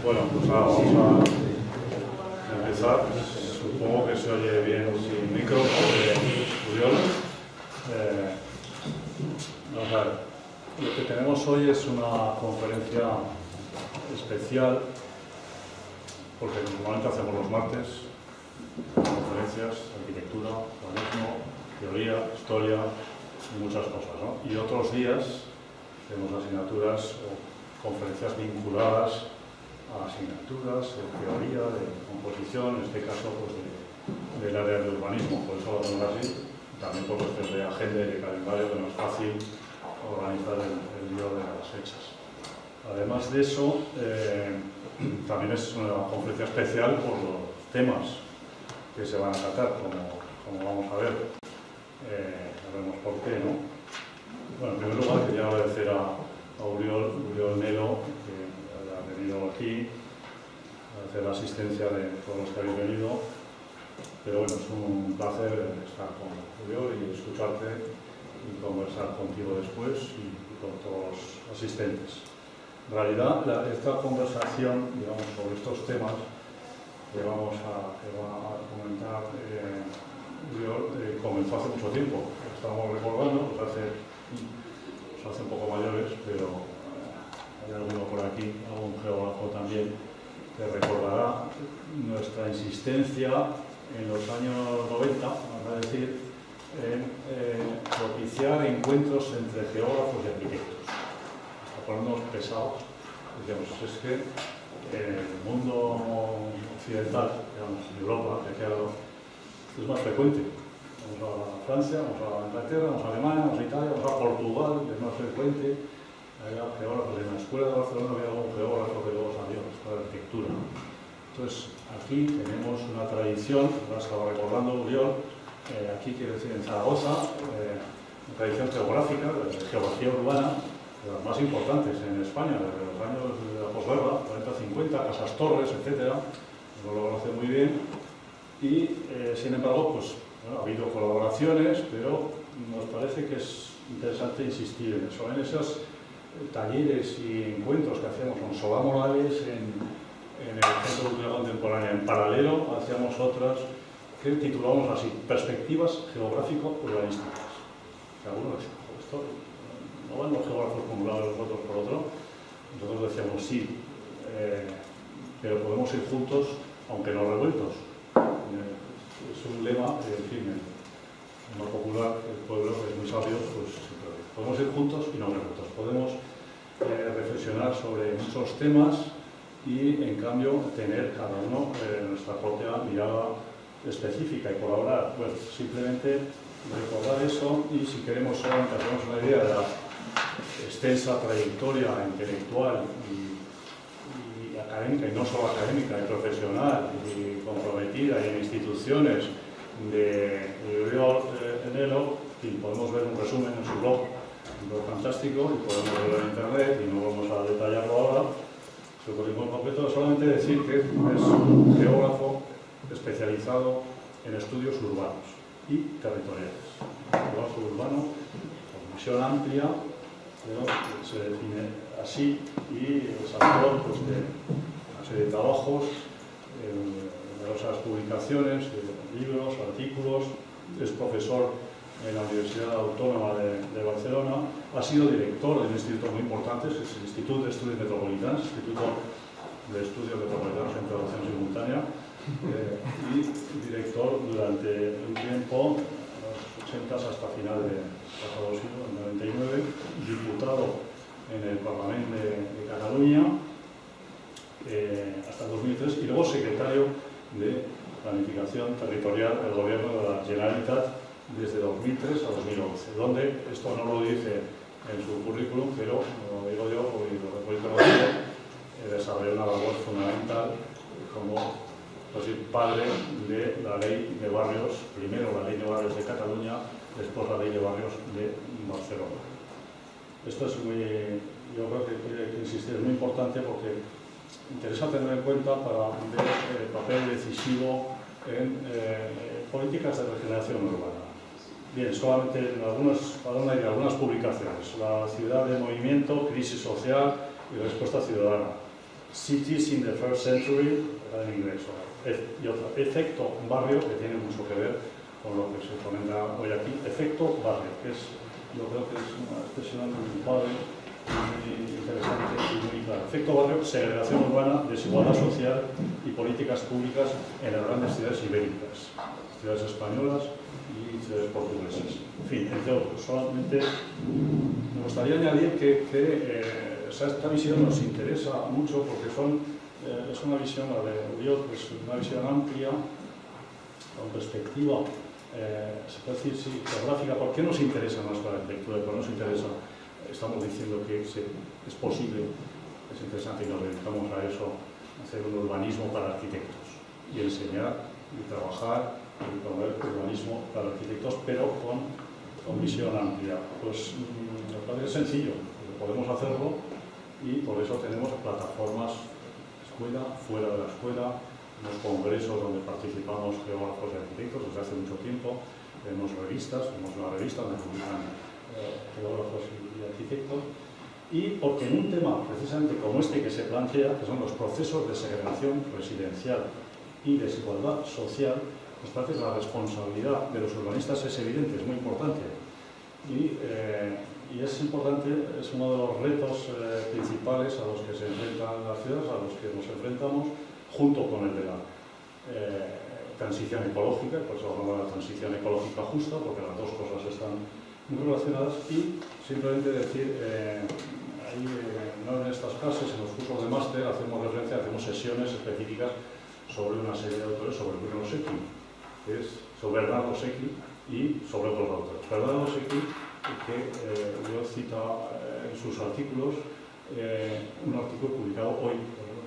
Bueno, pues nada, vamos a empezar. Supongo que se oye bien sin micro, Uriol. Vamos a ver. Lo que tenemos hoy es una conferencia especial, porque normalmente hacemos los martes conferencias, arquitectura, urbanismo, teoría, historia y muchas cosas, ¿no? Y otros días tenemos asignaturas o conferencias vinculadas a asignaturas de teoría, de composición, en este caso pues del área de urbanismo. Por eso lo hacemos así, también por cuestiones de agenda y de calendario, que no es fácil organizar el lío de las fechas. Además de eso, también es una conferencia especial por los temas que se van a tratar, como vamos a ver. Veremos por qué, ¿no? Bueno, en primer lugar quería agradecer a Uriol Nelo, que ha venido aquí, a hacer la asistencia de todos los que habéis venido. Pero bueno, es un placer estar con Uriol y escucharte y conversar contigo después y con todos los asistentes. En realidad, esta conversación, digamos, sobre estos temas que va a comentar Uriol, comenzó hace mucho tiempo. Estamos recordando, nos hace un poco mayores, pero hay alguno por aquí, algún geógrafo también, que recordará nuestra insistencia en los años 90, vamos a decir, en propiciar encuentros entre geógrafos y arquitectos. Para ponernos pesados, decíamos, es que en el mundo occidental, digamos, en Europa, que es más frecuente. Vamos a Francia, vamos a Inglaterra, vamos a Alemania, vamos a Italia, vamos a Portugal, es más frecuente. Había geógrafos en la escuela de Barcelona, había algún geógrafo que luego salió para la arquitectura. Entonces, aquí tenemos una tradición, ahora estaba recordando Uriol, aquí quiero decir en Zaragoza, una tradición geográfica, de geografía urbana, de las más importantes en España, desde los años de la posguerra, 40-50, Casas Torres, etc. No lo conoce muy bien. Y, sin embargo, pues, bueno, ha habido colaboraciones, pero nos parece que es interesante insistir en eso. En esos talleres y encuentros que hacíamos con Solá Morales en el Centro de Cultura Contemporánea, en paralelo hacíamos otras que titulamos así, Perspectivas Geográfico-Urbanísticas. Algunos decían, esto no van los geógrafos por un lado y los otros por otro. Nosotros decíamos sí, pero podemos ir juntos, aunque no revueltos. Es un lema, en fin, en lo popular, el pueblo es muy sabio, pues podemos ir juntos y no revueltos. Podemos reflexionar sobre muchos temas y, en cambio, tener cada uno nuestra propia mirada específica y colaborar. Bueno, simplemente recordar eso, y si queremos solamente hacernos una idea de la extensa trayectoria intelectual y académica, y no solo académica, y profesional, y comprometida, y en instituciones de Uriol Nelo, y podemos ver un resumen en su blog, un blog fantástico, y podemos verlo en internet, y no vamos a detallarlo ahora. Su currículum completo, solamente decir que es un geógrafo especializado en estudios urbanos y territoriales. Geógrafo urbano, con visión amplia, se define así, y es autor pues, de una serie de trabajos, numerosas publicaciones, libros, artículos, es profesor en la Universidad Autónoma de Barcelona, ha sido director de un instituto muy importante, que es el Instituto de Estudios Metropolitanos, Instituto de Estudios Metropolitanos en Traducción Simultánea, y director durante un tiempo, los 80 hasta final del pasado siglo, en 99, diputado en el Parlamento de Cataluña hasta 2003, y luego secretario de Planificación Territorial del Gobierno de la Generalitat desde 2003 a 2011, donde, esto no lo dice en su currículum, pero lo digo yo y lo recuerdo conocido, desarrolló una labor fundamental como padre de la Ley de Barrios, primero la Ley de Barrios de Cataluña, después la Ley de Barrios de Barcelona. Esto es yo creo que hay que insistir, es muy importante porque interesa tener en cuenta para ver el papel decisivo en políticas de regeneración urbana. Bien, solamente en algunas publicaciones. La ciudad de movimiento, crisis social y respuesta ciudadana. Cities in the First Century, en inglés, y otra, efecto barrio, que tiene mucho que ver con lo que se comenta hoy aquí. Efecto barrio, que es, yo creo que es una expresión muy padre, muy interesante y muy clara. Efecto barrio, segregación urbana, desigualdad social y políticas públicas en las grandes ciudades ibéricas, ciudades españolas y ciudades portuguesas. En fin, entre otros. Solamente me gustaría añadir que esta visión nos interesa mucho porque es una visión, la de Uriol, que es una visión amplia, con perspectiva, se puede decir, sí, geográfica. ¿Por qué nos interesa más la arquitectura? ¿Por qué nos interesa? Estamos diciendo que es posible, es interesante y nos dedicamos a eso, hacer un urbanismo para arquitectos y enseñar y trabajar y promover urbanismo para arquitectos, pero con visión amplia. Pues me parece sencillo, podemos hacerlo y por eso tenemos plataformas escuela, fuera de la escuela, unos congresos donde participamos geógrafos y arquitectos desde hace mucho tiempo, tenemos revistas, tenemos una revista donde publican geógrafos y arquitectos, y porque en un tema precisamente como este que se plantea, que son los procesos de segregación residencial y desigualdad social, nos parece que la responsabilidad de los urbanistas es evidente, es muy importante. Y es importante, es uno de los retos principales a los que se enfrentan las ciudades, a los que nos enfrentamos, junto con el de la transición ecológica, por eso hablamos de la transición ecológica justa, porque las dos cosas están muy relacionadas. Y simplemente decir, no en estas clases, en los cursos de máster, hacemos referencia, hacemos sesiones específicas sobre una serie de autores, sobre Bruno Secchi, que es sobre Bernardo Secchi y sobre otros autores. Bernardo Secchi, que yo cito en sus artículos, un artículo publicado hoy,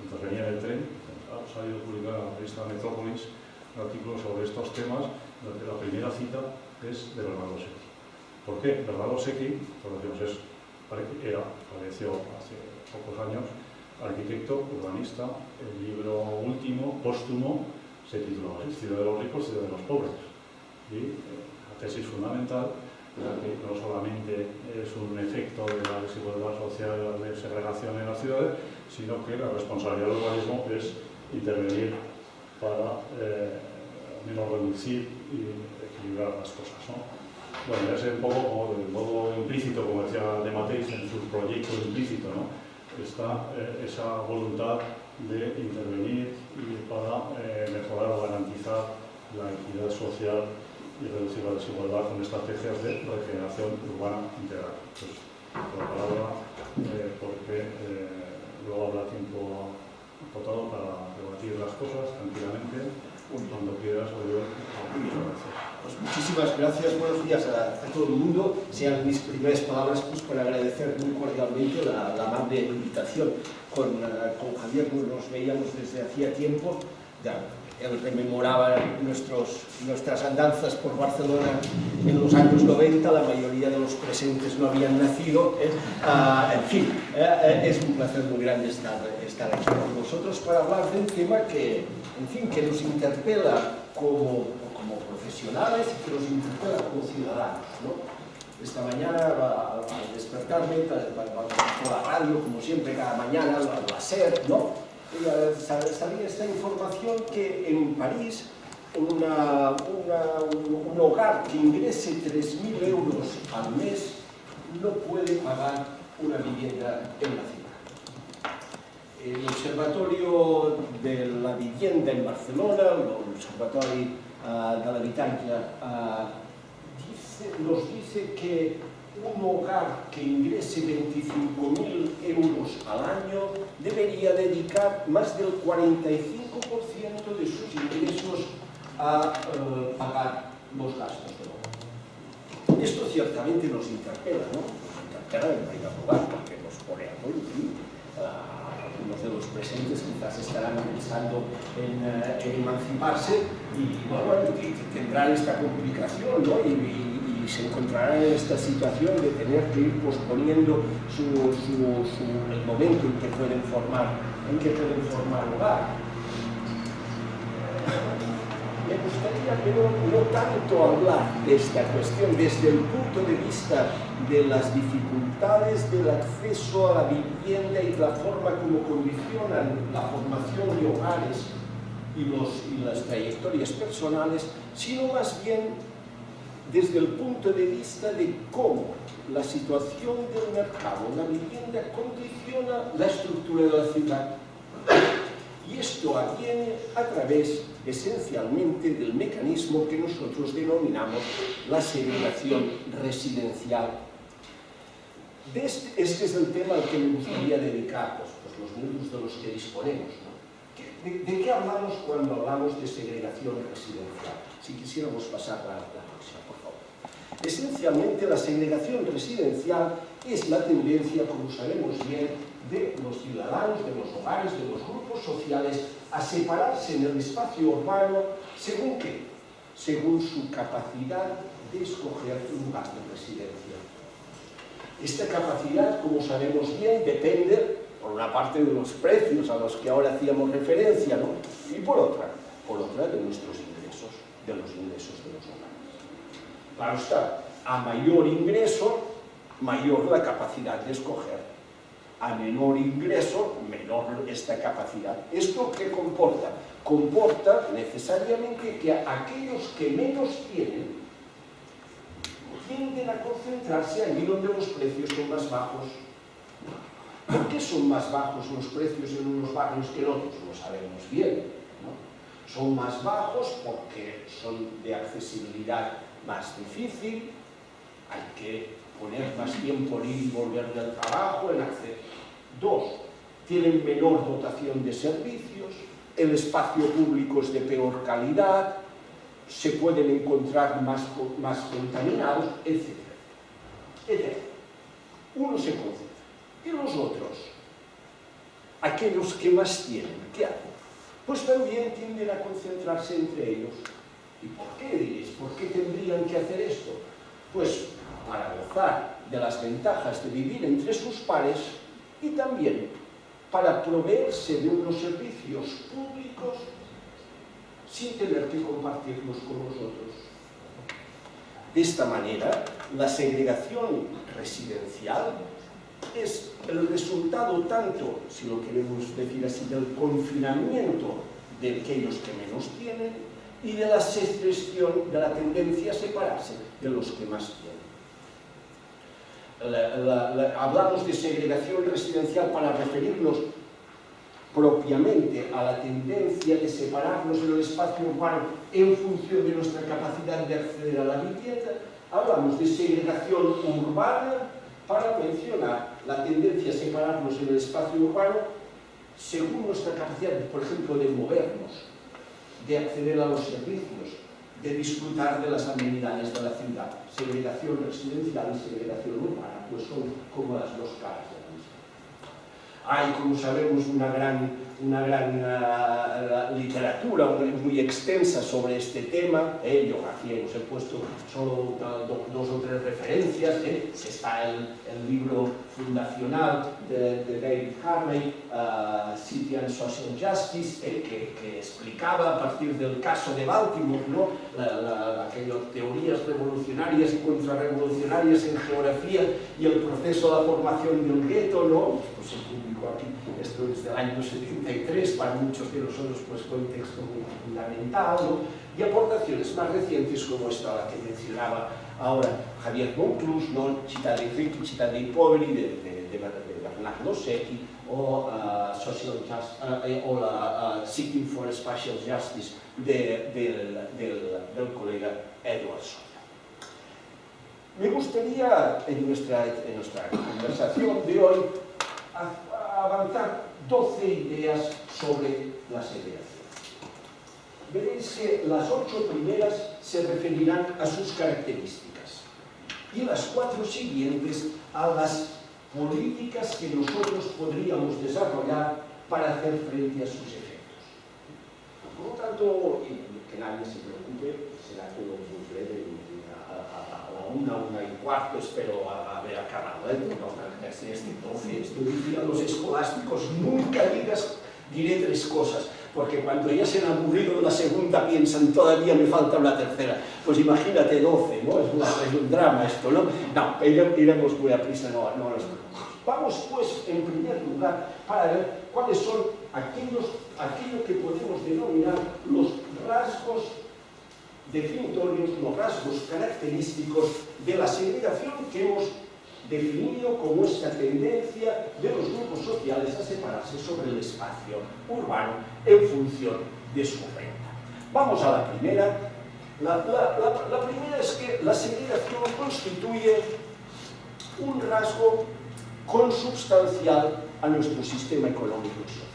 mientras venía del tren, ha salido publicado en la revista Metrópolis, un artículo sobre estos temas, donde la primera cita es de Bernardo Secchi. ¿Por qué? Bernardo Secchi, por lo que falleció hace pocos años, arquitecto, urbanista. El libro último, póstumo, se tituló Ciudad de los ricos, Ciudad de los pobres. Y la tesis fundamental era que no solamente es un efecto de la desigualdad social, de segregación en las ciudades, sino que la responsabilidad del urbanismo es intervenir para al menos reducir y equilibrar las cosas, ¿no? Bueno, ya sé un poco como del modo implícito, como decía de Mateis en su proyecto implícito, ¿no? Está esa voluntad de intervenir y para mejorar o garantizar la equidad social y reducir la desigualdad con estrategias de regeneración urbana integral. Pues, por la palabra, porque luego habrá tiempo acotado para debatir las cosas tranquilamente. Cuando quieras, Oriol. Muchas gracias. Pues muchísimas gracias, buenos días a todo el mundo. Sean mis primeras palabras pues, para agradecer muy cordialmente la amable invitación. Con Javier nos veíamos desde hacía tiempo. Él rememoraba nuestras andanzas por Barcelona en los años 90, la mayoría de los presentes no habían nacido. En fin, es un placer muy grande estar aquí con vosotros para hablar de un tema que, en fin, que nos interpela como profesionales y que nos interpela como ciudadanos, ¿no? Esta mañana, al despertarme, por la radio, como siempre, cada mañana, al SER, ¿no? Salía esta información que en París un hogar que ingrese 3.000 euros al mes no puede pagar una vivienda en la ciudad. El Observatorio de la Vivienda en Barcelona, el Observatorio de l'Habitatge, nos dice que un hogar que ingrese 25.000 euros al año debería dedicar más del 45% de sus ingresos a pagar los gastos del hogar. Esto ciertamente nos interpela, ¿no? Nos interpela en primer lugar porque nos pone a todos. Algunos de los presentes quizás estarán pensando en emanciparse y bueno, tendrán esta complicación, ¿no? Y se encontrarán en esta situación de tener que ir posponiendo el momento en que pueden formar hogar. me gustaría no tanto hablar de esta cuestión desde el punto de vista de las dificultades del acceso a la vivienda y la forma como condicionan la formación de hogares y las trayectorias personales, sino más bien desde el punto de vista de cómo la situación del mercado, la vivienda, condiciona la estructura de la ciudad. Y esto adviene a través, esencialmente, del mecanismo que nosotros denominamos la segregación residencial. Este es el tema al que me gustaría dedicar pues los minutos de los que disponemos, ¿no? ¿De qué hablamos cuando hablamos de segregación residencial? Si quisiéramos pasar la próxima, por favor. Esencialmente, la segregación residencial es la tendencia, como sabemos bien, de los ciudadanos, de los hogares, de los grupos sociales, a separarse en el espacio urbano, ¿según qué? Según su capacidad de escoger un lugar de residencia. Esta capacidad, como sabemos bien, depende, por una parte, de los precios a los que ahora hacíamos referencia, ¿no? Y por otra, de nuestros ingresos, de los ingresos de los hogares. Claro está, a mayor ingreso, mayor la capacidad de escoger. A menor ingreso, menor esta capacidad. ¿Esto qué comporta? Comporta necesariamente que aquellos que menos tienen tienden a concentrarse allí donde los precios son más bajos. ¿Por qué son más bajos los precios en unos barrios que en otros? Lo sabemos bien, ¿no? Son más bajos porque son de accesibilidad más difícil, hay que poner más tiempo en ir y volver del trabajo, en acceder. 2. Tienen menor dotación de servicios, el espacio público es de peor calidad, se pueden encontrar más contaminados, etc. Uno se concentra. ¿Y los otros? Aquellos que más tienen, ¿qué hacen? Pues también tienden a concentrarse entre ellos. ¿Y por qué diréis? ¿Por qué tendrían que hacer esto? Pues para gozar de las ventajas de vivir entre sus pares y también para proveerse de unos servicios públicos sin tener que compartirlos con los otros. De esta manera, la segregación residencial es el resultado tanto, si lo queremos decir así, del confinamiento de aquellos que menos tienen y de la secesión, de la tendencia a separarse de los que más tienen. Hablamos de segregación residencial para referirnos propiamente a la tendencia de separarnos en el espacio urbano en función de nuestra capacidad de acceder a la vivienda. Hablamos de segregación urbana para mencionar la tendencia a separarnos en el espacio urbano según nuestra capacidad, por ejemplo, de movernos, de acceder a los servicios, de disfrutar de las amenidades de la ciudad. Segregación residencial y segregación urbana, pues son como las dos caras de la misma. Hay, como sabemos, una gran literatura muy extensa sobre este tema. Yo aquí os he puesto solo 2 o 3 referencias. Está el libro fundacional de David Harvey, City and Social Justice, que explicaba a partir del caso de Baltimore, ¿no? Aquellas teorías revolucionarias y contrarrevolucionarias en geografía y el proceso de formación del gueto, ¿no? Pues se publicó aquí, esto es del año 73, para muchos de nosotros pues fue un texto muy fundamental, ¿no? Y aportaciones más recientes como esta, la que mencionaba ahora Javier Monclús, ¿no? Città dei ricchi, città dei poveri, de Bernardo Secchi, o la Seeking for Spatial Justice del colega Edward Sawyer. Me gustaría, en nuestra conversación de hoy, avanzar 12 ideas sobre la segregación. Veréis que las 8 primeras se referirán a sus características y las 4 siguientes a las políticas que nosotros podríamos desarrollar para hacer frente a sus efectos. Por lo tanto, que nadie se preocupe, será todo muy breve, a la 1:15 espero haber acabado, esto decía los escolásticos, nunca diré 3 cosas. porque cuando ya se han aburrido de la segunda piensan todavía me falta una tercera. Pues imagínate 12, ¿no? Es un drama esto, ¿no? No, iremos muy a prisa, no nos preocupemos. Vamos pues, en primer lugar, para ver cuáles son aquello que podemos denominar los rasgos definitorios, los rasgos característicos de la segregación que hemos definido como esta tendencia de los grupos sociales a separarse sobre el espacio urbano en función de su renta. Vamos a la primera. La primera es que la segregación constituye un rasgo consubstancial a nuestro sistema económico y social.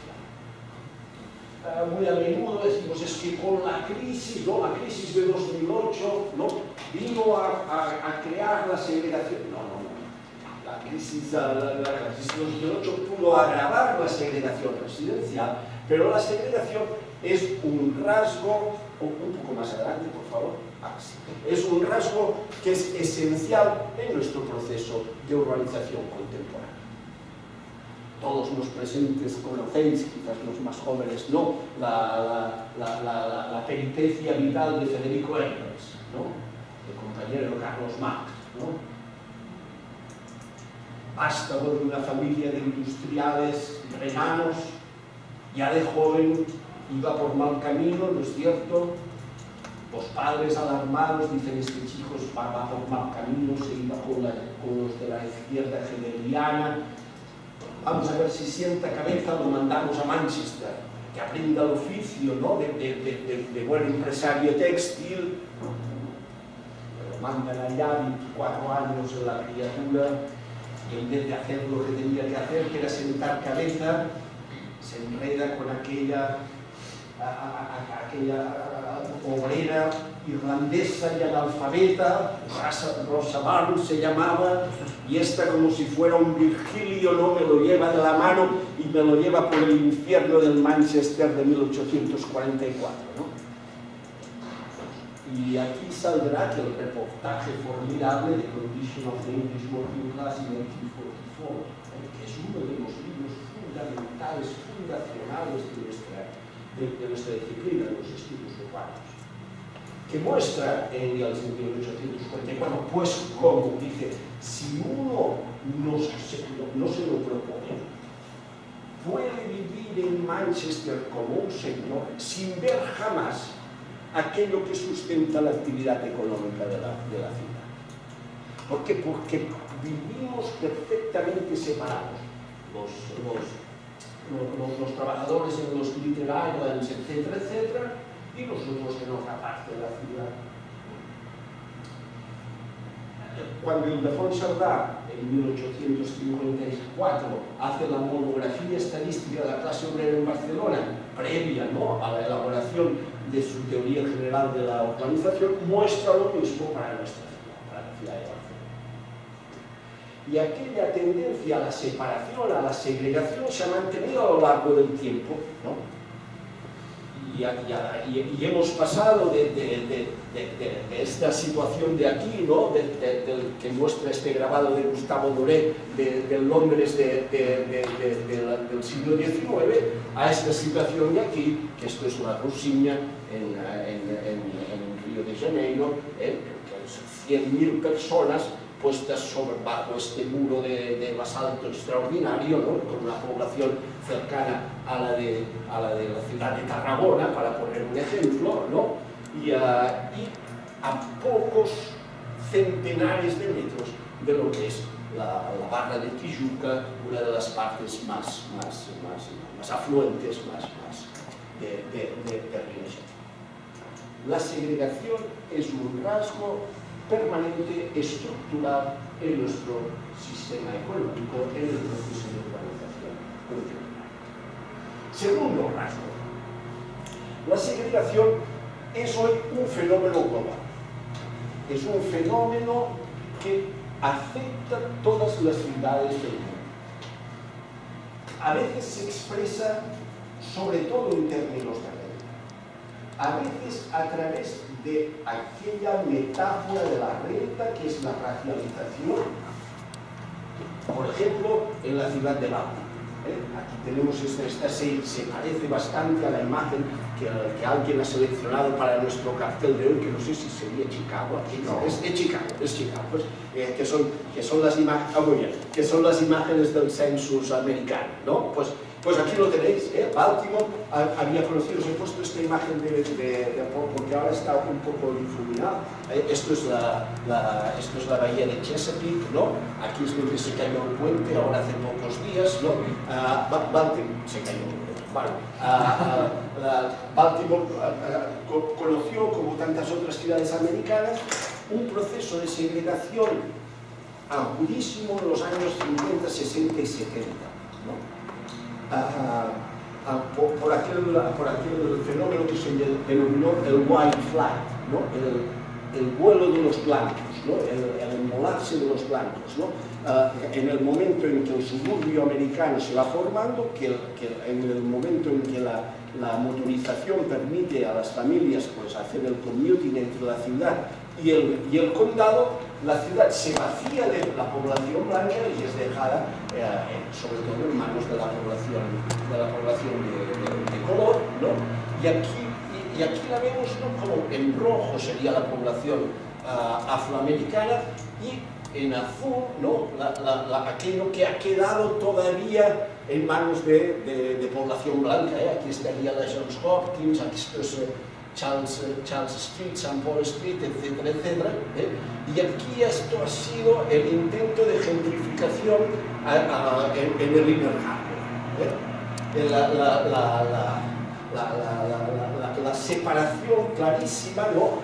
Muy a menudo decimos, es que con la crisis, ¿no? La crisis de 2008, ¿no? Vino a crear la segregación. No. La crisis de 2008 pudo agravar la segregación residencial, pero la segregación es un rasgo, un poco más adelante, por favor, así, es un rasgo que es esencial en nuestro proceso de urbanización contemporánea. Todos los presentes conocéis, quizás los más jóvenes no, la peripecia vital de Federico Engels, ¿no? El compañero Carlos Marx, ¿no? Vástago de una familia de industriales renanos, ya de joven iba por mal camino, ¿no es cierto? Los padres alarmados dicen, este chico va por mal camino, se iba con los de la izquierda hegeliana, vamos a ver si sienta cabeza, lo mandamos a Manchester, que aprenda el oficio, ¿no? de buen empresario textil. Lo mandan allá, 24 años en la criatura, y en vez de hacer lo que tenía que hacer, que era sentar cabeza, se enreda con aquella obrera irlandesa y analfabeta, Rosa Barnes se llamaba, y esta, como si fuera un Virgilio, ¿no? Me lo lleva de la mano y me lo lleva por el infierno del Manchester de 1844, ¿no? Y aquí saldrá que el reportaje formidable de Condition of the English Working Class in 1844, que es uno de los libros fundamentales, fundacionales de nuestra disciplina, de los estudios urbanos, que muestra en el 1844, pues como dice, si uno no se lo propone, puede vivir en Manchester como un señor sin ver jamás aquello que sustenta la actividad económica de la ciudad. ¿Por qué? Porque vivimos perfectamente separados. Los trabajadores en los Little Islands, etcétera, etcétera, y nosotros en otra parte de la ciudad. Cuando Ildefons Cerdà, en 1854, hace la monografía estadística de la clase obrera en Barcelona, previa, ¿no?, a la elaboración de su teoría general de la urbanización, muestra lo mismo para nuestra ciudad, para la ciudad de Barcelona. Y aquella tendencia a la separación, a la segregación, se ha mantenido a lo largo del tiempo, ¿no? Y hemos pasado de esta situación de aquí, ¿no? Que muestra este grabado de Gustavo Doré del Londres del siglo XIX, a esta situación de aquí, que esto es una Rusiña en Río de Janeiro, que son 100.000 personas puestas bajo este muro de basalto extraordinario, ¿no? Con una población cercana a la de la ciudad de Tarragona, para poner un ejemplo, ¿no? Y a pocos centenares de metros de lo que es la barra de Tijuca, una de las partes más afluentes, de Río de Janeiro. La segregación es un rasgo permanente, estructural en nuestro sistema económico, en el proceso de urbanización contemporánea. Segundo rasgo, la segregación es hoy un fenómeno global. Es un fenómeno que afecta todas las ciudades del mundo. A veces se expresa sobre todo en términos de renta, a veces a través de aquella metáfora de la renta que es la racialización, por ejemplo, en la ciudad de Báltica. Aquí tenemos esta se parece bastante a la imagen que alguien ha seleccionado para nuestro cartel de hoy, que no sé si sería Chicago. Aquí, no. Es Chicago, pues, que son las imágenes, muy bien, que son las imágenes del census americano, ¿no? Pues aquí lo tenéis, Baltimore había conocido, os he puesto esta imagen porque ahora está un poco difuminada. Esto es la bahía de Chesapeake, ¿no? Aquí es donde se cayó el puente, ahora hace pocos días, ¿no? Baltimore se cayó el puente. Vale. Baltimore conoció, como tantas otras ciudades americanas, un proceso de segregación agudísimo en los años 50, 60 y 70, ¿no? Por aquel fenómeno que se denominó el white flight, ¿no? El vuelo de los blancos, ¿no? el enmolarse de los blancos, ¿no? En el momento en que el suburbio americano se va formando, en el momento en que la motorización permite a las familias pues, hacer el commuting entre la ciudad y el condado, la ciudad se vacía de la población blanca y es dejada, sobre todo en manos de la población de color, ¿no? Y aquí la vemos, ¿no? Como en rojo sería la población afroamericana y en azul, ¿no? Aquello que ha quedado todavía en manos de población blanca, Aquí estaría la Johns Hopkins, aquí está Charles Street, St. Paul Street, etcétera, etcétera. Y aquí esto ha sido el intento de gentrificación en el Inner Harbor. La separación clarísima, ¿no?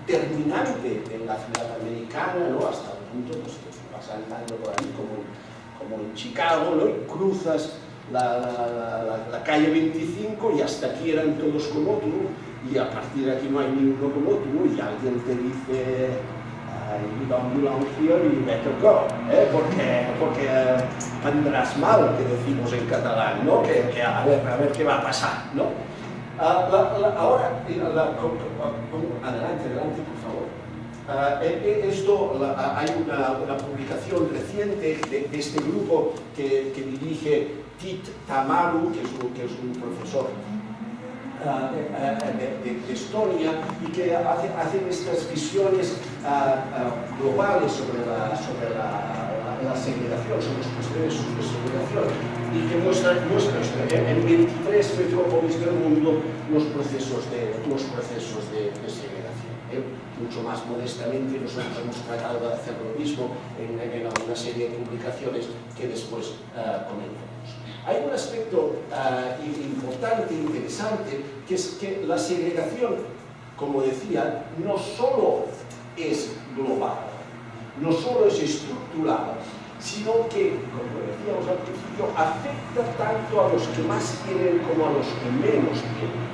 Terminante en la ciudad americana, ¿no? Hasta el punto pues, que vas andando por ahí como en Chicago, ¿no? Y cruzas la calle 25 y hasta aquí eran todos como tú, y a partir de aquí no hay ninguno como tú, y alguien te dice you don't belong here, you better go, porque vendrás mal, que decimos en catalán, ¿no? Que a ver qué va a pasar, ¿no? Ahora, adelante, por favor. Hay una publicación reciente de este grupo que dirige Tit Tamaru, que es un profesor de Estonia, y que hacen estas visiones globales sobre la segregación, sobre los procesos de segregación, y que muestran en 23 metrópolis del mundo los procesos de segregación. Mucho más modestamente nosotros hemos tratado de hacer lo mismo en una serie de publicaciones que después comentaremos. Hay un aspecto importante, interesante, que es que la segregación, como decía, no solo es global, no solo es estructural, sino que, como decíamos al principio, afecta tanto a los que más tienen como a los que menos tienen.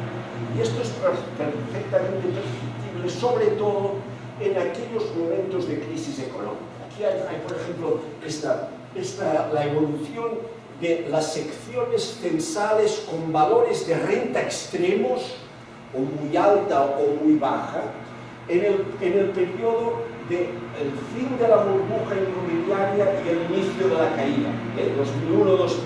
Y esto es perfectamente perceptible, sobre todo en aquellos momentos de crisis económica. Aquí hay por ejemplo, la evolución de las secciones censales con valores de renta extremos, o muy alta o muy baja, en el periodo del fin de la burbuja inmobiliaria y el inicio de la caída, 2001-2012.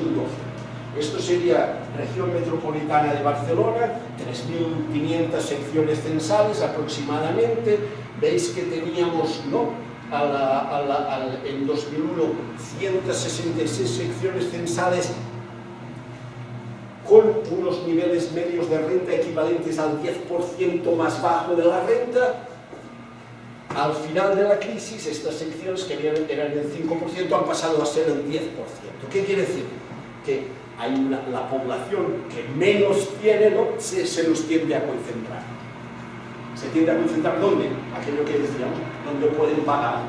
Esto sería región metropolitana de Barcelona, 3.500 secciones censales aproximadamente. Veis que teníamos, ¿no? En 2001, 166 secciones censales con unos niveles medios de renta equivalentes al 10% más bajo de la renta. Al final de la crisis, estas secciones que eran el 5% han pasado a ser el 10%. ¿Qué quiere decir? Que la población que menos tiene, ¿no? se los tiende a concentrar. ¿Se tiende a concentrar dónde? Aquello que decíamos, donde pueden pagar.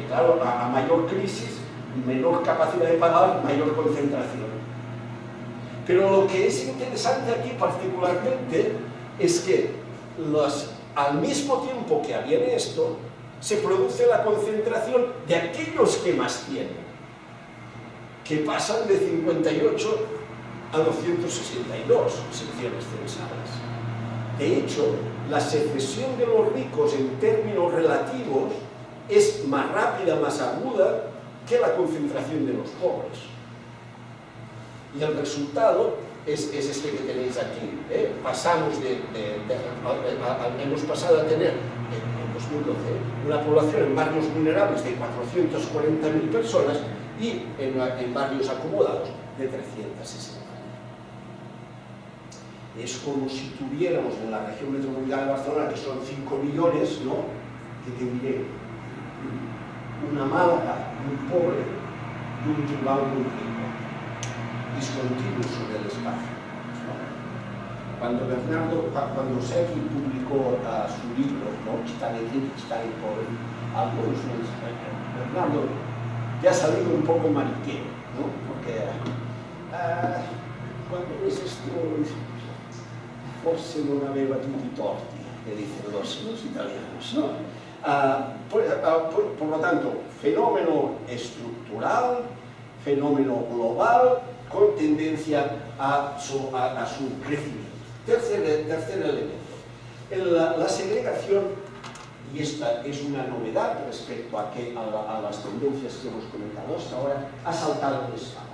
Y claro, a mayor crisis, menor capacidad de pagar, mayor concentración. Pero lo que es interesante aquí particularmente es que al mismo tiempo que viene esto, se produce la concentración de aquellos que más tienen, que pasan de 58 a 262 secciones censales. De hecho, la secesión de los ricos en términos relativos es más rápida, más aguda que la concentración de los pobres. Y el resultado es este que tenéis aquí. Hemos pasado a tener en 2012 una población en barrios vulnerables de 440.000 personas y en barrios acomodados de 360.000. Es como si tuviéramos en la región metropolitana de Barcelona, que son 5 millones, ¿no?, que tendría una Málaga muy pobre y un Bilbao muy rico, discontinuo sobre el espacio, ¿no? Cuando Sergi publicó su libro, ¿no?, Chitán y rico, Chitán y pobre, algunos me dicen, Bernardo, ya ha salido un poco mariquero, ¿no?, porque cuando ves esto, forse non aveva tutti i torti, que dicen los italianos, ¿no? Por lo tanto, fenómeno estructural, fenómeno global, con tendencia a su crecimiento. Tercer elemento, la segregación, y esta es una novedad respecto a las tendencias que hemos comentado hasta ahora, ha saltado de escala.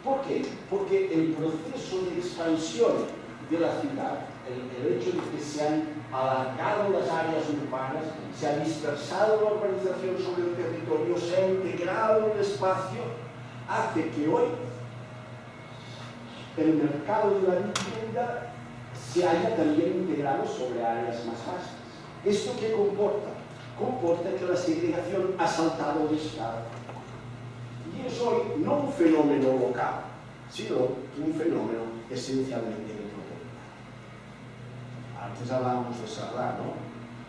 ¿Por qué? Porque el proceso de expansión de la ciudad, el hecho de que se han alargado las áreas urbanas, se ha dispersado la urbanización sobre el territorio, se ha integrado el espacio, hace que hoy el mercado de la vivienda se haya también integrado sobre áreas más vastas. ¿Esto qué comporta? Comporta que la segregación ha saltado de escala. Y es hoy no un fenómeno local, sino un fenómeno esencialmente metropolitano. Antes hablábamos de Sardá, ¿no?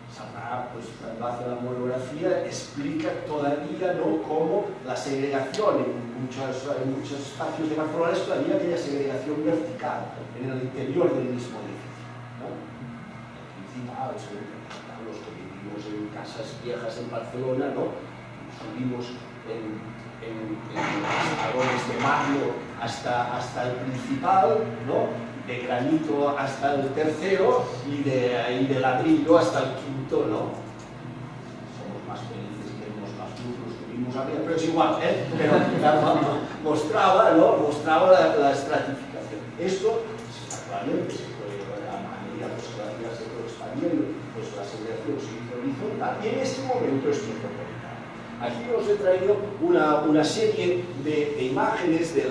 Sardá, pues, cuando hace la monografía, explica todavía, ¿no?, cómo la segregación en muchos espacios de Barcelona es todavía aquella segregación vertical, en el interior del mismo edificio, ¿no? El principal, los que vivimos en casas viejas en Barcelona, ¿no?, subimos en escalones de mármol hasta el principal, ¿no?, de granito hasta el tercero y de ladrillo hasta el quinto, ¿no? Somos más felices que los más duros que vimos arriba, pero es igual, ¿eh? Pero mostraba, ¿no?, la estratificación. Esto, actualmente, se puede, a medida que la ciudad se fue expandiendo, pues la segregación se hizo horizontal y en este momento es metropolitana. Aquí os he traído una serie de imágenes que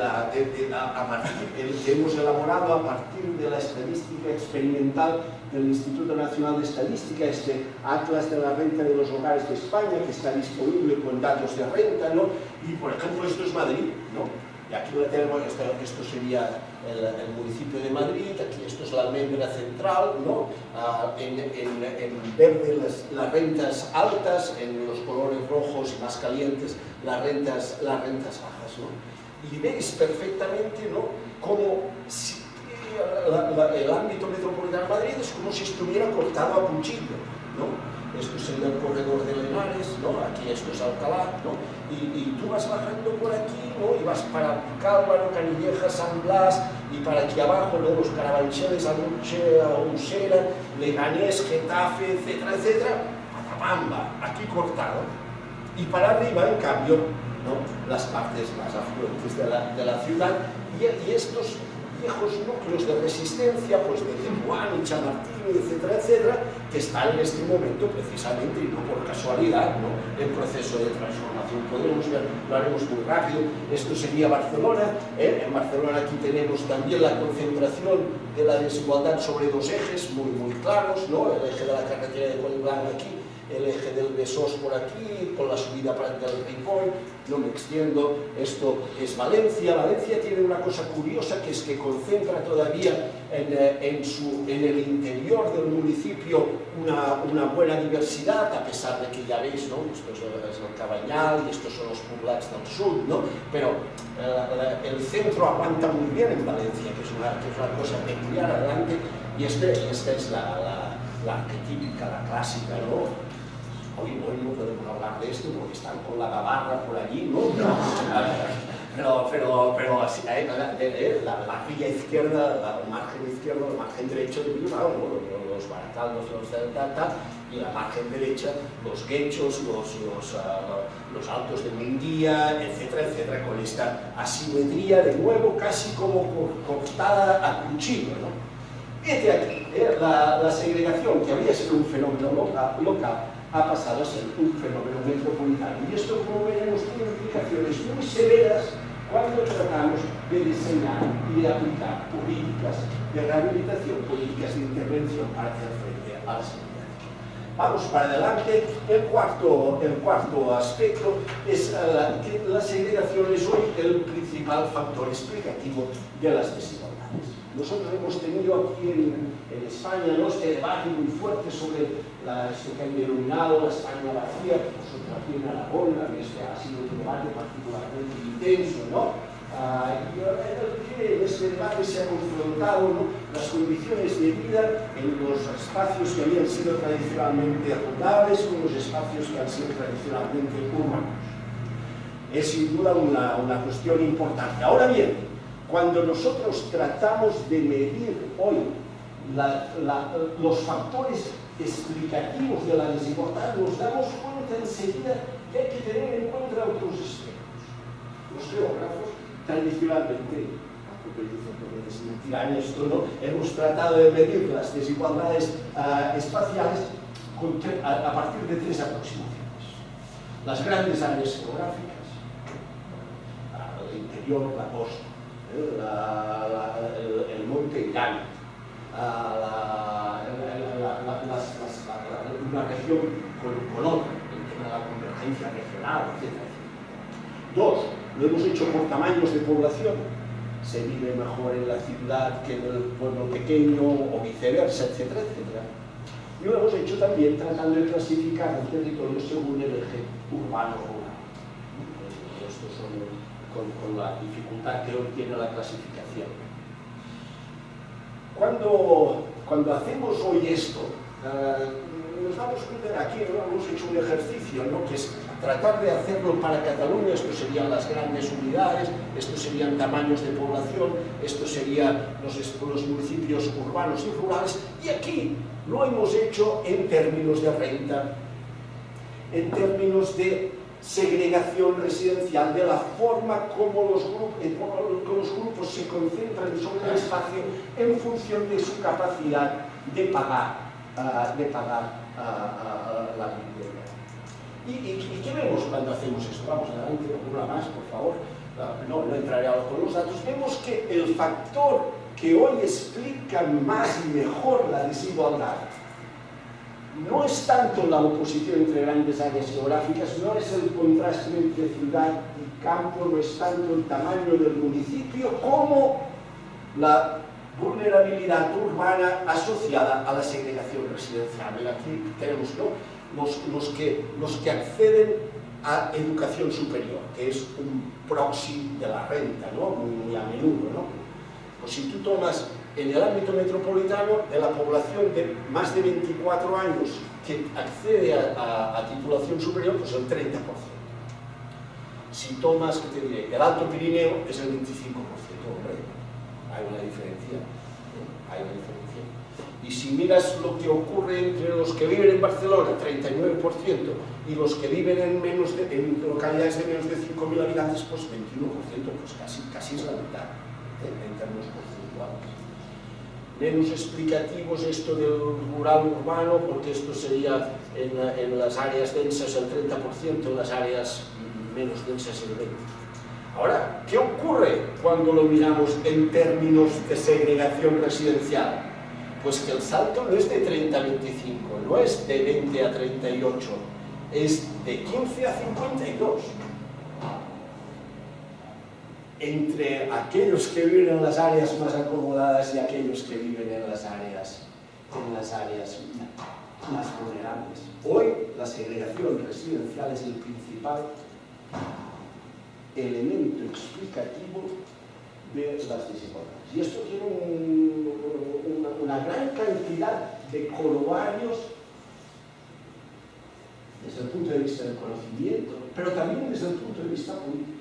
hemos elaborado a partir de la estadística experimental del Instituto Nacional de Estadística, este Atlas de la Renta de los Hogares de España, que está disponible con datos de renta, ¿no? Y, por ejemplo, esto es Madrid, ¿no? Y aquí lo tenemos, esto sería el municipio de Madrid, aquí esto es la almendra central, ¿no? En verde las rentas altas, en los colores rojos y más calientes las rentas bajas, ¿no? Y veis perfectamente, ¿no?, cómo el ámbito metropolitano de Madrid es como si estuviera cortado a cuchillo, ¿no? Esto sería el corredor de Lenares, ¿no? Aquí esto es Alcalá, ¿no? Y tú vas bajando por aquí, ¿no?, y vas para Cálvaro, Canilleja, San Blas, y para aquí abajo, ¿no?, los Carabancheles, Usera, Leganés, Getafe, etcétera, etcétera, Patapamba, aquí cortado. Y para arriba, en cambio, ¿no?, las partes más afluentes de la ciudad, y estos viejos núcleos de resistencia, pues de Tetuán y Chamartín, etcétera, etcétera, que están en este momento precisamente, y no por casualidad, ¿no?, en proceso de transformación. Podemos ver, lo haremos muy rápido, esto sería Barcelona, en Barcelona aquí tenemos también la concentración de la desigualdad sobre dos ejes muy claros, ¿no?, el eje de la carretera de Collblanc aquí, el eje del Besós por aquí, con la subida del Ripoll, no me extiendo. Esto es Valencia. Valencia tiene una cosa curiosa, que es que concentra todavía en el interior del municipio una buena diversidad, a pesar de que ya veis, ¿no?, esto es el Cabanyal y estos son los poblats del sur, ¿no?, pero el centro aguanta muy bien en Valencia, que es una cosa peculiar adelante, y esta es la arquetípica, la clásica, ¿no? Hoy no podemos hablar de esto porque están con la gabarra por allí, ¿no? pero así, la margen izquierda, el margen derecho de Bilbao, ¿no? Los barataldos, los tal, y la margen derecha, los guechos, los altos de Minguía, etcétera, etcétera, con esta asimetría de nuevo casi como cortada a cuchillo, ¿no? Este aquí, la segregación, que había sido un fenómeno local, ha pasado a ser un fenómeno metropolitano. Y esto, como veremos, tiene implicaciones muy severas cuando tratamos de diseñar y de aplicar políticas de rehabilitación, políticas de intervención para hacer frente a la segregación. Vamos para adelante. El cuarto aspecto es que la segregación es hoy el principal factor explicativo de las desigualdades. Nosotros hemos tenido aquí en España, ¿no?, este debate muy fuerte sobre esto que han denominado la España vacía, que nosotros aquí en Aragón, este ha sido un debate particularmente intenso, ¿no? En este debate se han confrontado, ¿no?, las condiciones de vida en los espacios que habían sido tradicionalmente rurales con los espacios que han sido tradicionalmente urbanos. Es sin duda una cuestión importante. Ahora bien, cuando nosotros tratamos de medir hoy los factores explicativos de la desigualdad, nos damos cuenta enseguida que hay que tener en cuenta otros aspectos. Los geógrafos, tradicionalmente, aunque dicen que me desmentirán esto, ¿no?, hemos tratado de medir las desigualdades espaciales a partir de tres aproximaciones. Las grandes áreas geográficas, el interior, la costa, el monte y llano, una región con otra, el tema de la convergencia regional, etc. Dos, lo hemos hecho por tamaños de población. Se vive mejor en la ciudad que en el pueblo pequeño o viceversa, etcétera, etcétera. Y lo hemos hecho también tratando de clasificar el territorio según el eje urbano-rural. Estos son con la dificultad que hoy tiene la clasificación. Cuando hacemos hoy esto, nos damos cuenta de aquí, ¿no?, hemos hecho un ejercicio, ¿no?, que es tratar de hacerlo para Cataluña. Estos serían las grandes unidades, estos serían tamaños de población, estos serían los municipios urbanos y rurales, y aquí lo hemos hecho en términos de renta, en términos de segregación residencial, de la forma como los grupos se concentran sobre el espacio en función de su capacidad de pagar la vivienda. ¿Y qué vemos cuando hacemos esto? Vamos adelante, una más, por favor. No entraré ahora con los datos. Vemos que el factor que hoy explica más y mejor la desigualdad no es tanto la oposición entre grandes áreas geográficas, no es el contraste entre ciudad y campo, no es tanto el tamaño del municipio como la vulnerabilidad urbana asociada a la segregación residencial. Y aquí tenemos, ¿no?, los que acceden a educación superior, que es un proxy de la renta, ¿no?, muy a menudo, ¿no? Pues si tú tomas en el ámbito metropolitano, de la población de más de 24 años que accede a titulación superior, pues el 30%. Si tomas, ¿qué te diré?, el Alto Pirineo es el 25%, hombre, hay una diferencia, ¿no?, hay una diferencia. Y si miras lo que ocurre entre los que viven en Barcelona, 39%, y los que viven en localidades de menos de 5.000 habitantes, pues 21%, pues casi es la mitad, en términos porcentuales. Menos explicativos esto del rural urbano, porque esto sería en las áreas densas el 30%, en las áreas menos densas el 20%. Ahora, ¿qué ocurre cuando lo miramos en términos de segregación residencial? Pues que el salto no es de 30 a 25, no es de 20 a 38, es de 15 a 52. Entre aquellos que viven en las áreas más acomodadas y aquellos que viven en las áreas más vulnerables. Hoy la segregación residencial es el principal elemento explicativo de las desigualdades. Y esto tiene una gran cantidad de corolarios desde el punto de vista del conocimiento, pero también desde el punto de vista político.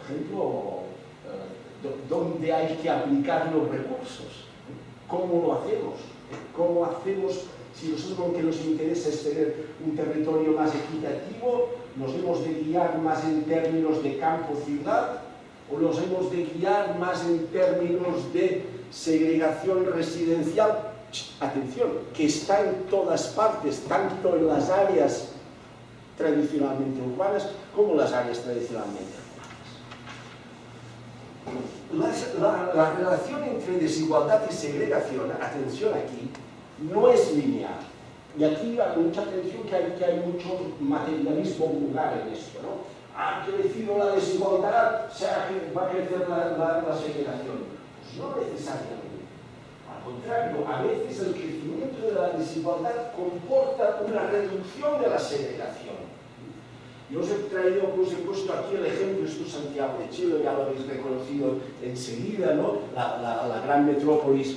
ejemplo, dónde hay que aplicar los recursos, cómo lo hacemos, cómo hacemos, si nosotros lo que nos interesa es tener un territorio más equitativo, nos hemos de guiar más en términos de campo-ciudad o nos hemos de guiar más en términos de segregación residencial. Atención, que está en todas partes, tanto en las áreas tradicionalmente urbanas como las áreas tradicionalmente urbanas. La relación entre desigualdad y segregación, atención aquí, no es lineal. Y aquí hay mucha atención que hay mucho materialismo vulgar en esto, ¿no? Ha crecido la desigualdad, va a crecer la segregación. Pues no necesariamente. Al contrario, a veces el crecimiento de la desigualdad comporta una reducción de la segregación. Yo os he puesto aquí el ejemplo, esto es Santiago de Chile, ya lo habéis reconocido enseguida, ¿no? La gran metrópolis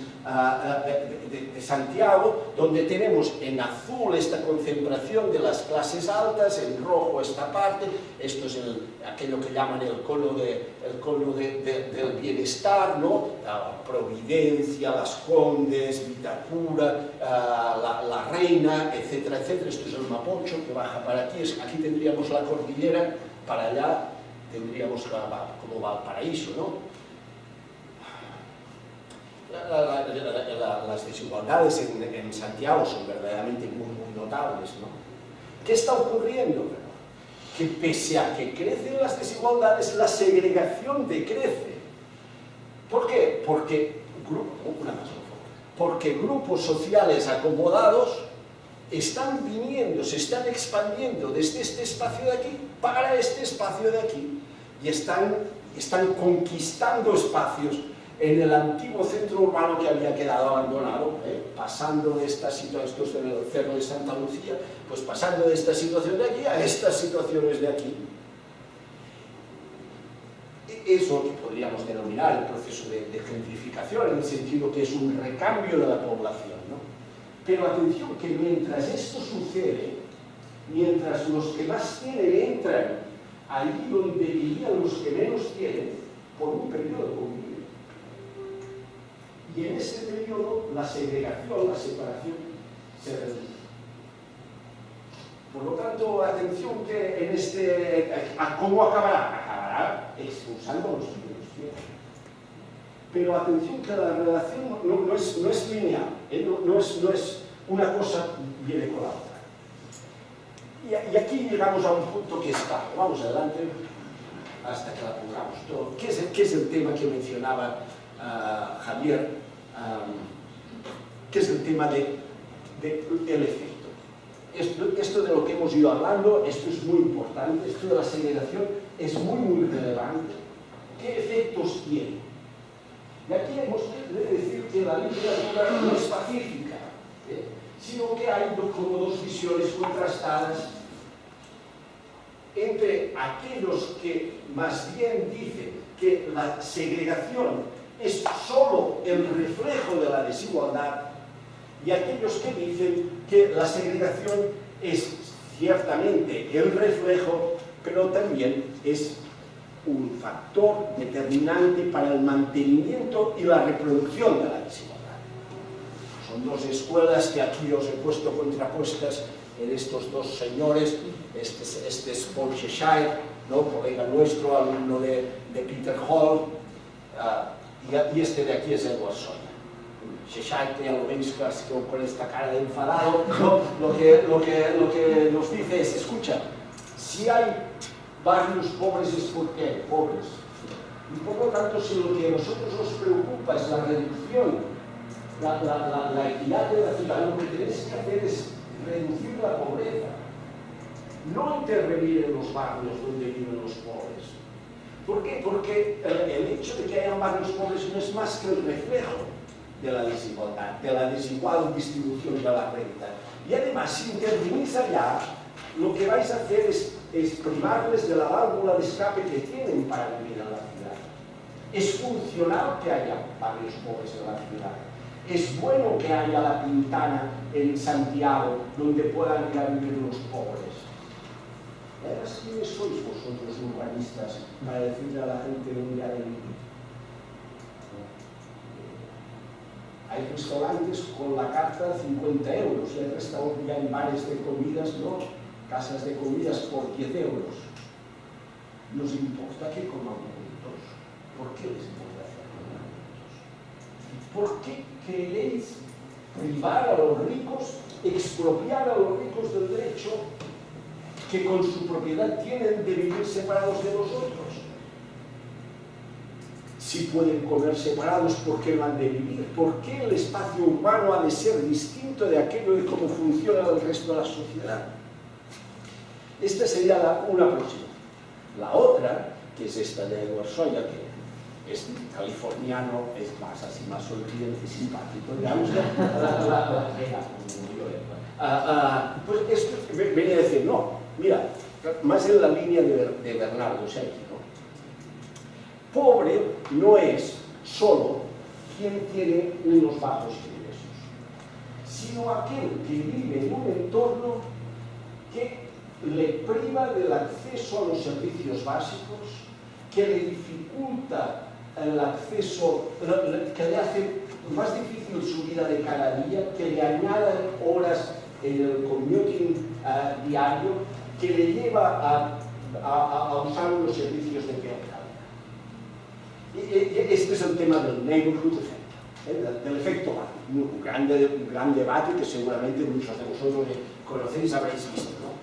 de Santiago, donde tenemos en azul esta concentración de las clases altas, en rojo esta parte, esto es aquello que llaman el cono del bienestar, ¿no? La Providencia, Las Condes, Vitacura, la Reina, etcétera, etcétera. Esto es el Mapocho que baja para aquí, aquí tendríamos la cordillera, para allá tendríamos como Valparaíso, ¿no? Las desigualdades en Santiago son verdaderamente muy notables, ¿no? ¿Qué está ocurriendo? Que pese a que crecen las desigualdades, la segregación decrece. ¿Por qué? Porque grupos sociales acomodados están viniendo, se están expandiendo desde este espacio de aquí para este espacio de aquí y están conquistando espacios en el antiguo centro urbano que había quedado abandonado, pasando de esta situación, esto es el Cerro de Santa Lucía, pues pasando de esta situación de aquí a estas situaciones de aquí. Eso que podríamos denominar el proceso de gentrificación, en el sentido que es un recambio de la población, ¿no? Pero atención, que mientras esto sucede, mientras los que más tienen entran allí donde vivían los que menos tienen, por un periodo convive. Y en ese periodo la segregación, la separación, se reduce. Por lo tanto, atención que en ¿cómo acabará? Acabará expulsando a los que menos tienen. Pero atención que la relación no es lineal, no es una cosa viene con la otra. Y aquí llegamos a un punto que está, vamos adelante, hasta que la pongamos todo. ¿Qué es el tema que mencionaba Javier? ¿Qué es el tema del efecto? Esto de lo que hemos ido hablando, esto es muy importante, esto de la segregación es muy relevante. ¿Qué efectos tiene? Y aquí hemos de decir que la literatura no es pacífica, sino que hay como dos visiones contrastadas entre aquellos que más bien dicen que la segregación es solo el reflejo de la desigualdad y aquellos que dicen que la segregación es ciertamente el reflejo, pero también es un factor determinante para el mantenimiento y la reproducción de la desigualdad. Son dos escuelas que aquí os he puesto contrapuestas en estos dos señores. Este es Paul Cheshire, ¿no? Colega nuestro, alumno de Peter Hall, y este de aquí es Edward Sawyer. Cheshire, ya lo veis con esta cara de enfadado, ¿no? Lo que nos dice es, escucha, si hay barrios pobres es porque hay pobres. Y por lo tanto, si lo que a nosotros nos preocupa es la reducción, la equidad de la ciudad, lo que tenéis que hacer es reducir la pobreza, no intervenir en los barrios donde viven los pobres. ¿Por qué? Porque el hecho de que haya barrios pobres no es más que el reflejo de la desigualdad, de la desigual distribución de la renta. Y además, si intervenís allá, lo que vais a hacer es privarles de la válvula de escape que tienen para vivir en la ciudad. Es funcional que haya barrios pobres en la ciudad. Es bueno que haya la Pintana en Santiago, donde puedan ir a vivir los pobres. ¿quiénes sois vosotros urbanistas para decirle a la gente dónde ha de vivir? Hay restaurantes con la carta 50 euros y hay restaurantes, ya hay bares de comidas, ¿no? Casas de comidas por 10 euros. ¿Nos importa que coman juntos? ¿Por qué les importa hacer comer juntos? ¿Por qué queréis privar a los ricos, expropiar a los ricos del derecho que con su propiedad tienen de vivir separados de vosotros? Si pueden comer separados, ¿por qué no han de vivir? ¿Por qué el espacio urbano ha de ser distinto de aquello de cómo funciona el resto de la sociedad? Esta sería una próxima. La otra, que es esta de Edward Sawyer, que es californiano, es más así, más sonriente, simpático, digamos, pues esto venía a decir, no, mira, más en la línea de Bernardo Secchi, ¿no? Pobre no es solo quien tiene unos bajos ingresos, sino aquel que vive en un entorno que le priva del acceso a los servicios básicos, que le dificulta el acceso, que le hace más difícil su vida de cada día, que le añade horas en el commuting diario, que le lleva a usar unos servicios de peor calidad. Y este es el tema del neighborhood effect, del efecto barrio, un gran debate que seguramente muchos de vosotros conocéis, habréis visto, ¿no?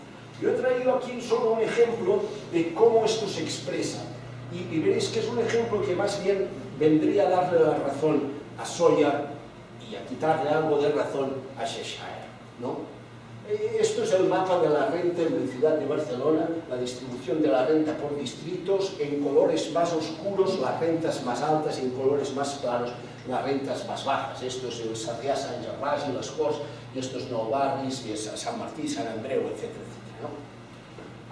Yo he traído aquí solo un ejemplo de cómo esto se expresa y veréis que es un ejemplo que más bien vendría a darle la razón a Sawyer y a quitarle algo de razón a Cheshire, ¿no? Esto es el mapa de la renta en la ciudad de Barcelona, la distribución de la renta por distritos, en colores más oscuros las rentas más altas, en colores más claros las rentas más bajas. Esto es el Sarrià, Sant Gervasi, les Corts, y esto es Nou Barris, y es San Martí, San Andreu, etc. ¿no?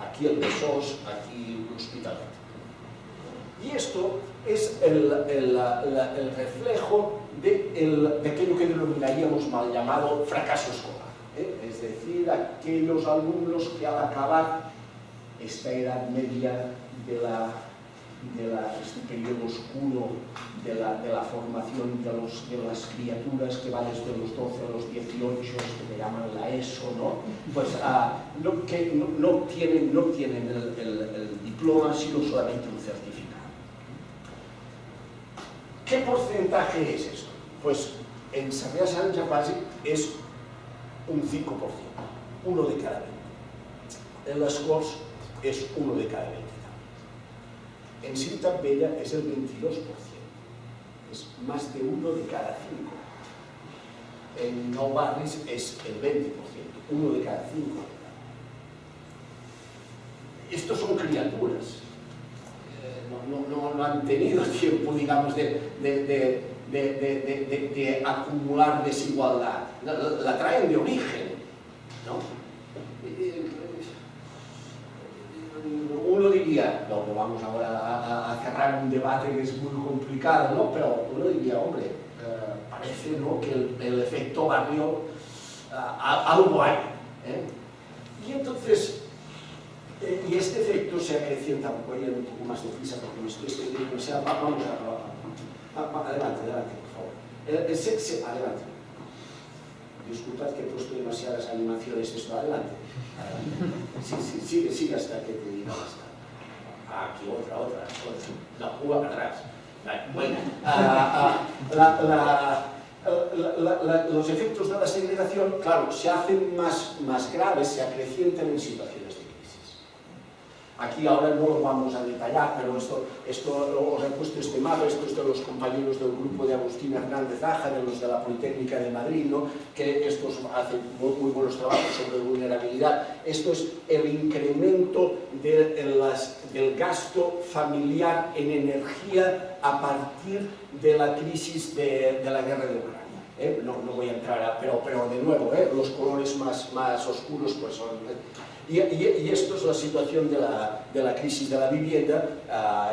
Aquí el Besós, aquí l'Hospitalet. Y esto es el reflejo de aquello que denominaríamos mal llamado fracaso escolar. Es decir, aquellos alumnos que al acabar esta edad media este periodo oscuro de la formación de las criaturas que va desde los 12 a los 18, que le llaman la ESO, ¿no? Pues no obtienen el diploma, sino solamente un certificado. ¿Qué porcentaje es esto? Pues en Sarrià Sant Gervasi es un 5%, uno de cada 20. En las Corts es uno de cada 20. En Ciutat Vella es el 22%, es más de uno de cada 5. En Nou Barris es el 20%, uno de cada 5. Estos son criaturas, no han tenido tiempo, digamos, de acumular desigualdad, la traen de origen, ¿no? Uno diría, no vamos ahora a cerrar un debate que es muy complicado, ¿no? Pero uno diría, hombre, parece, ¿no?, que el efecto barrio algo hay, ¿eh? Y entonces, y este efecto se acrecienta, voy a ir un poco más deprisa porque me estoy demasiado, vamos adelante, por favor. Adelante. Disculpad que he puesto demasiadas animaciones, esto, adelante. Sí, sigue hasta que te diga basta. Aquí otra. No, uva para atrás. Bueno, los efectos de la segregación, claro, se hacen más graves, se acrecientan en situaciones de crisis. Aquí ahora no lo vamos a detallar, pero esto os he puesto este mapa, esto es de los compañeros del grupo de Agustín Hernández Aja, de los de la Politécnica de Madrid, ¿no?, que estos hacen muy buenos trabajos sobre vulnerabilidad. Esto es el incremento del gasto familiar en energía a partir de la crisis de la guerra de Ucrania. No voy a entrar, pero de nuevo, los colores más oscuros pues son... Y esto es la situación de la crisis de la vivienda,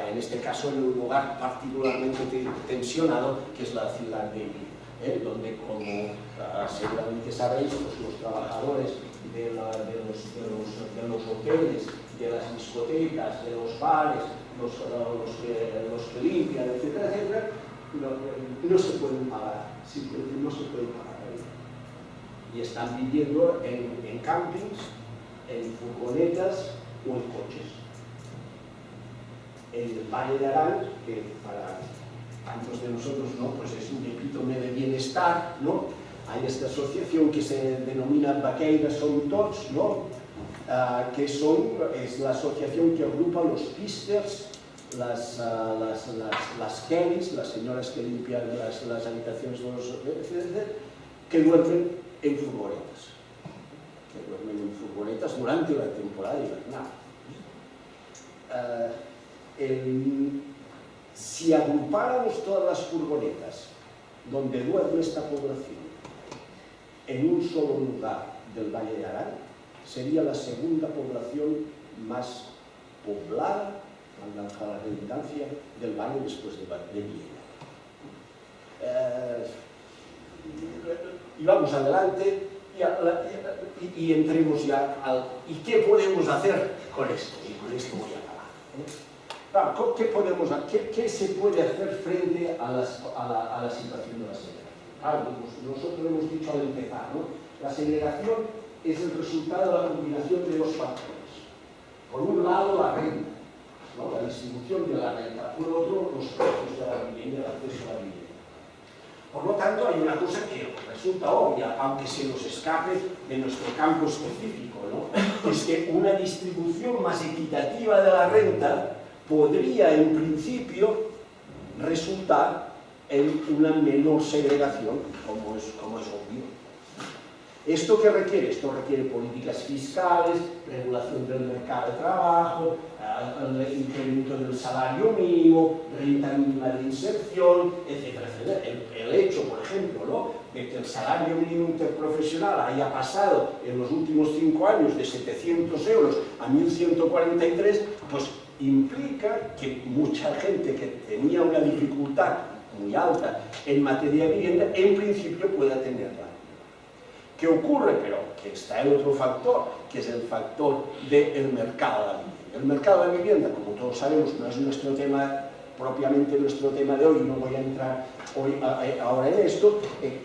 en este caso en un lugar particularmente tensionado, que es la ciudad de Irún, donde, como seguramente sabéis, pues los trabajadores de los hoteles de las discotecas, de los bares, los que limpian, etcétera, etcétera, no se pueden pagar, simplemente no se pueden pagar. Y están viviendo en campings, en furgonetas o en coches. El Valle de Arán, que para tantos de nosotros, ¿no?, pues es un epítome de bienestar, ¿no? Hay esta asociación que se denomina Vaqueiras Son Tots, ¿no?, que es la asociación que agrupa los pisters, las Kellys, las señoras que limpian las habitaciones de los etc., que duermen en furgonetas. Durante la temporada invernal. Si agrupáramos todas las furgonetas donde duerme esta población en un solo lugar del Valle de Arán, sería la segunda población más poblada, valga la redundancia, del Valle después de Viena. Y vamos adelante y entremos ya al... ¿Y qué podemos hacer con esto? Y con esto voy a acabar. Claro, ¿qué se puede hacer frente a la situación de la segregación? Claro, nosotros hemos dicho al empezar, ¿no? La segregación es el resultado de la combinación de dos factores. Por un lado, la renta, ¿no?, la distribución de la renta. Por otro, los precios de la vivienda, el acceso a la vivienda. Por lo tanto, hay una cosa que resulta obvia, aunque se nos escape de nuestro campo específico, ¿no?, es que una distribución más equitativa de la renta podría, en principio, resultar en una menor segregación, como es obvio. ¿Esto qué requiere? Esto requiere políticas fiscales, regulación del mercado de trabajo, el incremento del salario mínimo, renta mínima de inserción, etcétera, etcétera. El hecho, por ejemplo, ¿no?, de que el salario mínimo interprofesional haya pasado en los últimos 5 años de 700 euros a 1.143, pues implica que mucha gente que tenía una dificultad muy alta en materia de vivienda, en principio pueda tenerla. ¿Qué ocurre? Pero que está el otro factor, que es el factor del mercado de la vivienda. El mercado de la vivienda, como todos sabemos, no es nuestro tema, propiamente nuestro tema de hoy, no voy a entrar ahora en esto,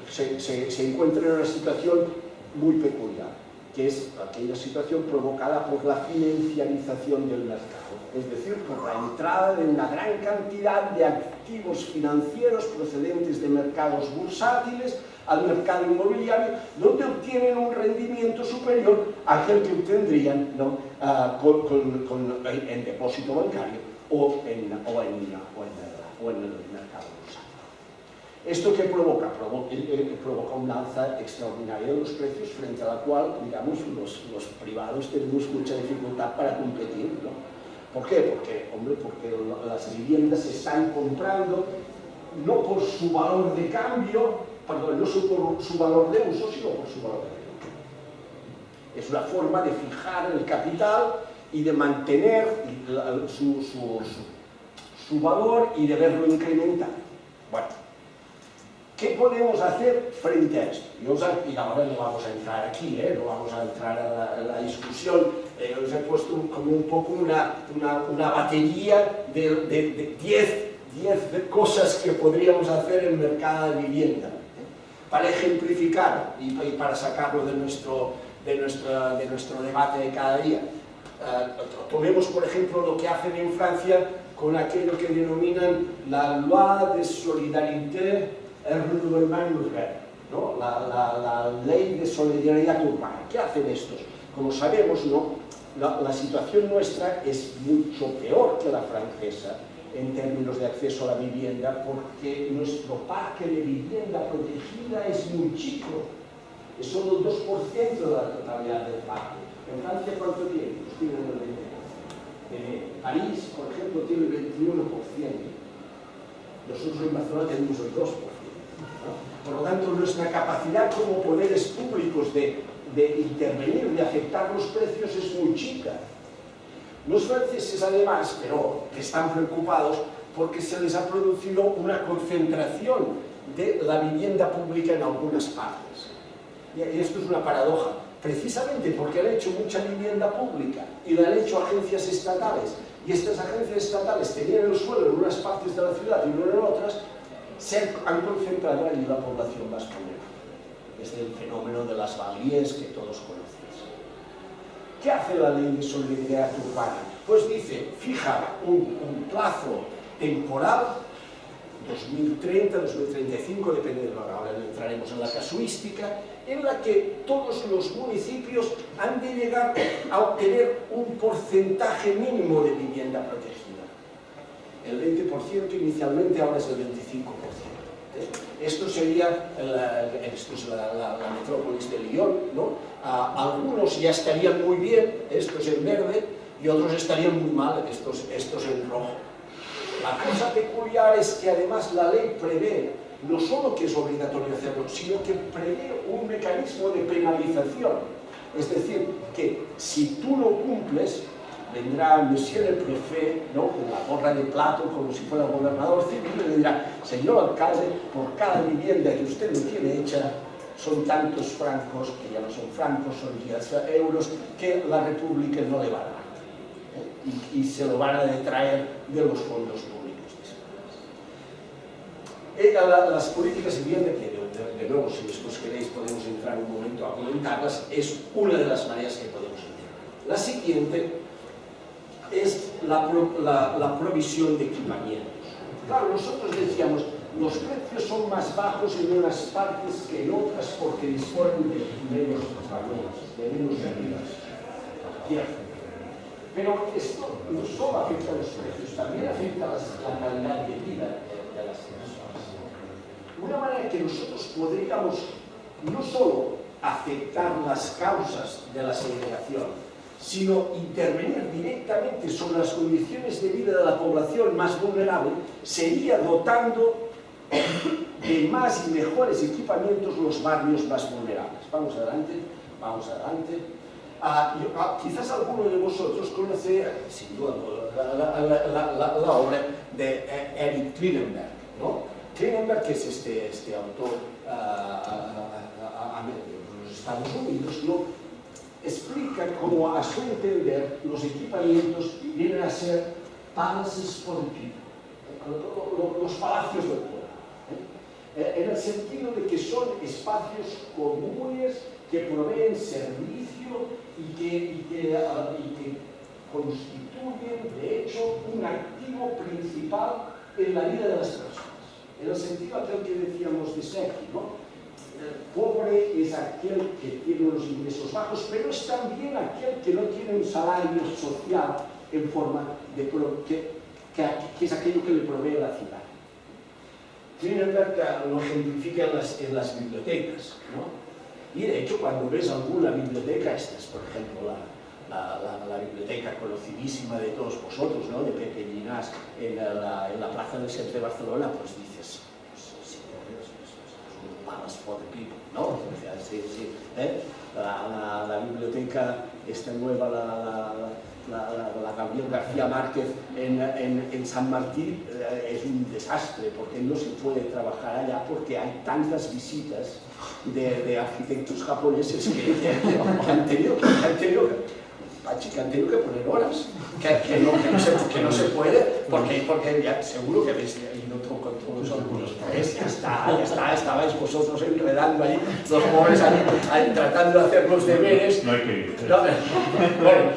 se encuentra en una situación muy peculiar, que es aquella situación provocada por la financiarización del mercado, es decir, por la entrada de una gran cantidad de activos financieros procedentes de mercados bursátiles al mercado inmobiliario, donde obtienen un rendimiento superior a aquel que obtendrían, ¿no?, en depósito bancario o en el mercado bursátil. ¿Esto qué provoca? Provoca un alza extraordinaria de los precios, frente a la cual, digamos, los privados tenemos mucha dificultad para competir, ¿no? ¿Por qué? Porque las viviendas se están comprando no por su valor de cambio, perdón, no por su valor de uso, sino por su valor de venta. Es una forma de fijar el capital y de mantener su valor y de verlo incrementar. Bueno, ¿qué podemos hacer frente a esto? Y ahora no vamos a entrar aquí, no vamos a entrar a la discusión. Os he puesto como un poco una batería de 10 cosas que podríamos hacer en el mercado de vivienda. Para ejemplificar y para sacarlo de nuestro debate de cada día, tomemos por ejemplo lo que hacen en Francia con aquello que denominan la Loi de Solidarité et Renouvellement Urbain, ¿no?, la ley de solidaridad urbana. ¿Qué hacen estos? Como sabemos, ¿no?, la situación nuestra es mucho peor que la francesa en términos de acceso a la vivienda, porque nuestro parque de vivienda protegida es muy chico, es solo el 2% de la totalidad del parque. En Francia, ¿cuánto tiene? Pues tiene el 20%. París, por ejemplo, tiene el 21%. Nosotros en Barcelona tenemos el 2%. ¿no? Por lo tanto, nuestra capacidad como poderes públicos de intervenir, de afectar los precios es muy chica. Los franceses, además, pero que están preocupados porque se les ha producido una concentración de la vivienda pública en algunas partes. Y esto es una paradoja, precisamente porque han hecho mucha vivienda pública y la han hecho agencias estatales, y estas agencias estatales tenían el suelo en unas partes de la ciudad y no en otras, se han concentrado allí la población más vulnerable. Es el fenómeno de las banlieues que todos conocéis. ¿Qué hace la ley de solidaridad urbana? Pues dice, fija un plazo temporal, 2030, 2035, depende de ahora entraremos en la casuística, en la que todos los municipios han de llegar a obtener un porcentaje mínimo de vivienda protegida. El 20% inicialmente, ahora es el 25%. Esto sería la metrópolis de Lyon, ¿no? Algunos ya estarían muy bien, estos en verde, y otros estarían muy mal, estos en rojo. La cosa peculiar es que además la ley prevé no solo que es obligatorio hacerlo, sino que prevé un mecanismo de penalización. Es decir, que si tú no cumples, vendrá Monsieur el Prefet, ¿no?, con la gorra de plato, como si fuera gobernador civil, y le dirá, señor alcalde, por cada vivienda que usted no tiene hecha, son tantos francos, que ya no son francos, son 10 euros, que la República no le va a dar. Y se lo van a detraer de los fondos públicos. Las políticas de vivienda, que de nuevo, si después queréis podemos entrar un momento a comentarlas, es una de las maneras que podemos hacer. La siguiente es la provisión de equipamientos. Claro, nosotros decíamos, los precios son más bajos en unas partes que en otras porque disponen de menos vagones, de menos ayudas. Cierto. Pero esto no solo afecta a los precios, también afecta a la calidad de vida de las personas. Una manera que nosotros podríamos no solo afectar las causas de la segregación, sino intervenir directamente sobre las condiciones de vida de la población más vulnerable, sería dotando de más y mejores equipamientos los barrios más vulnerables. Vamos adelante, vamos adelante. Quizás alguno de vosotros conoce, sin duda, la obra de Eric Klinenberg, ¿no? Klinenberg, que es este autor de los Estados Unidos, ¿no?, explica cómo, a su entender, los equipamientos vienen a ser palaces for the people, los palacios del pueblo, en el sentido de que son espacios comunes que proveen servicio y que constituyen, de hecho, un activo principal en la vida de las personas. En el sentido aquel que decíamos de Secchi, ¿no? El pobre es aquel que tiene unos ingresos bajos, pero es también aquel que no tiene un salario social en forma de que es aquello que le provee la ciudad. Klinenberg lo ejemplifica en las bibliotecas, ¿no? Y de hecho, cuando ves alguna biblioteca, esta es por ejemplo la biblioteca conocidísima de todos vosotros, ¿no?, de Pepe Llinás, en la Plaza del Centre de Barcelona, pues dices, Palace for the people, ¿no? Sí, sí, la biblioteca esta nueva, la Gabriel García Márquez en San Martín, es un desastre porque no se puede trabajar allá porque hay tantas visitas de arquitectos japoneses que han tenido que poner horas, que no se puede, porque ya seguro que habéis ido con todos los alumnos. Ya estabais vosotros enredando ahí, los pobres ahí tratando de hacer los deberes. No hay que ir. Bueno,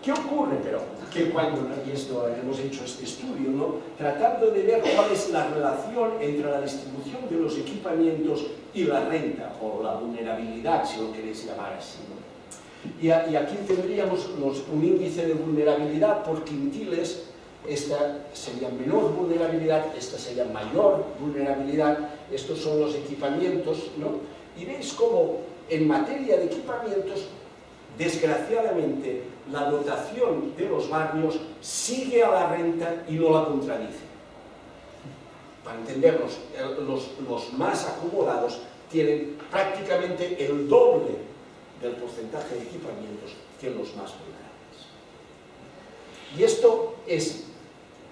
¿qué ocurre? Pero que cuando, y esto hemos hecho este estudio, ¿no?, tratando de ver cuál es la relación entre la distribución de los equipamientos y la renta, o la vulnerabilidad, si lo queréis llamar así, ¿no? Y aquí tendríamos un índice de vulnerabilidad por quintiles. Esta sería menor vulnerabilidad, esta sería mayor vulnerabilidad. Estos son los equipamientos, ¿no? Y veis cómo en materia de equipamientos, desgraciadamente, la dotación de los barrios sigue a la renta y no la contradice. Para entendernos, los más acomodados tienen prácticamente el doble del porcentaje de equipamientos que los más vulnerables. Y esto es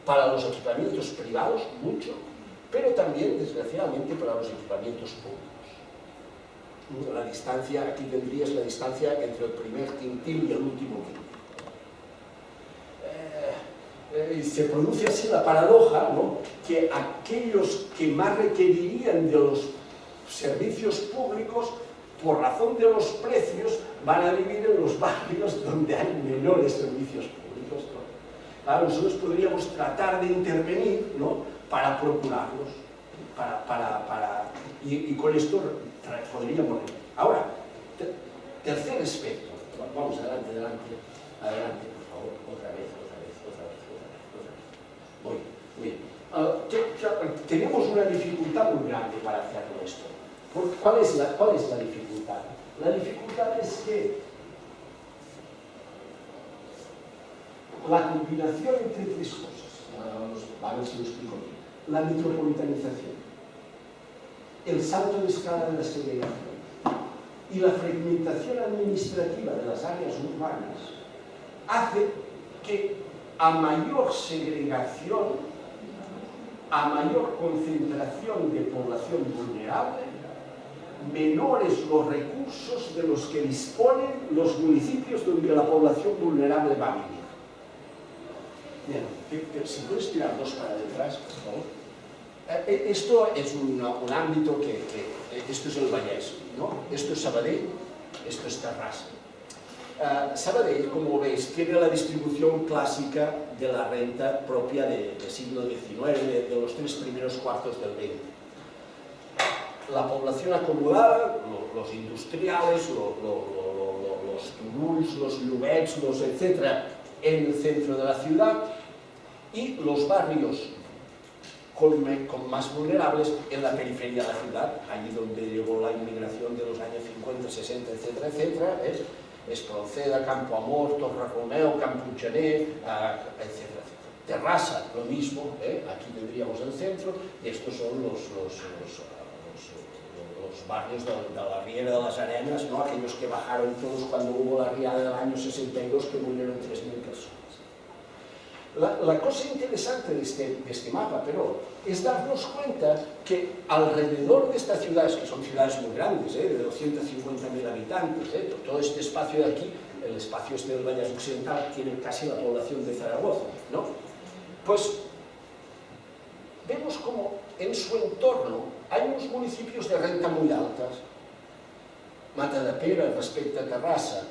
para los equipamientos privados mucho, pero también, desgraciadamente, para los equipamientos públicos. La distancia, aquí tendrías la distancia entre el primer tintín y el último tintín. Se produce así la paradoja, ¿no?, que aquellos que más requerirían de los servicios públicos, por razón de los precios, van a vivir en los barrios donde hay menores servicios públicos, ¿no? Claro, nosotros podríamos tratar de intervenir, ¿no?, para procurarlos, y con esto podríamos... Ahora, tercer aspecto. Vamos, adelante, por favor, otra vez. Muy bien. Tenemos una dificultad muy grande para hacerlo esto. ¿Cuál es la dificultad? La dificultad es que la combinación entre tres cosas, a ver si lo explico bien: la metropolitanización, el salto de escala de la segregación y la fragmentación administrativa de las áreas urbanas hace que a mayor segregación, a mayor concentración de población vulnerable, menores los recursos de los que disponen los municipios donde la población vulnerable va a vivir. Bien, si puedes tirar dos para detrás, por favor. Esto es un ámbito esto es el Vallès, ¿no? Esto es Sabadell, esto es Terrassa. Sabadell, como veis, tiene la distribución clásica de la renta propia del siglo XIX, de los 3 primeros cuartos del XX. La población acomodada, los industriales, los Toulouse, los Llobets, etcétera, en el centro de la ciudad, y los barrios con más vulnerables en la periferia de la ciudad, allí donde llegó la inmigración de los años 50, 60, etcétera, etcétera, Espronceda, Campo Amor, Torre Romeo, Camputxaner, etcétera. Terrassa, lo mismo, aquí tendríamos el centro, y estos son los barrios de la Riera de las Arenas, ¿no?, aquellos que bajaron todos cuando hubo la riada del año 62, que murieron 3.000 personas. La cosa interesante de este mapa, pero, es darnos cuenta que alrededor de estas ciudades, que son ciudades muy grandes, de 250.000 habitantes, todo este espacio de aquí, el espacio del Vallès Occidental, tiene casi la población de Zaragoza, ¿no? Pues vemos como en su entorno hay unos municipios de renta muy altas. Matadepera respecte a Terrassa,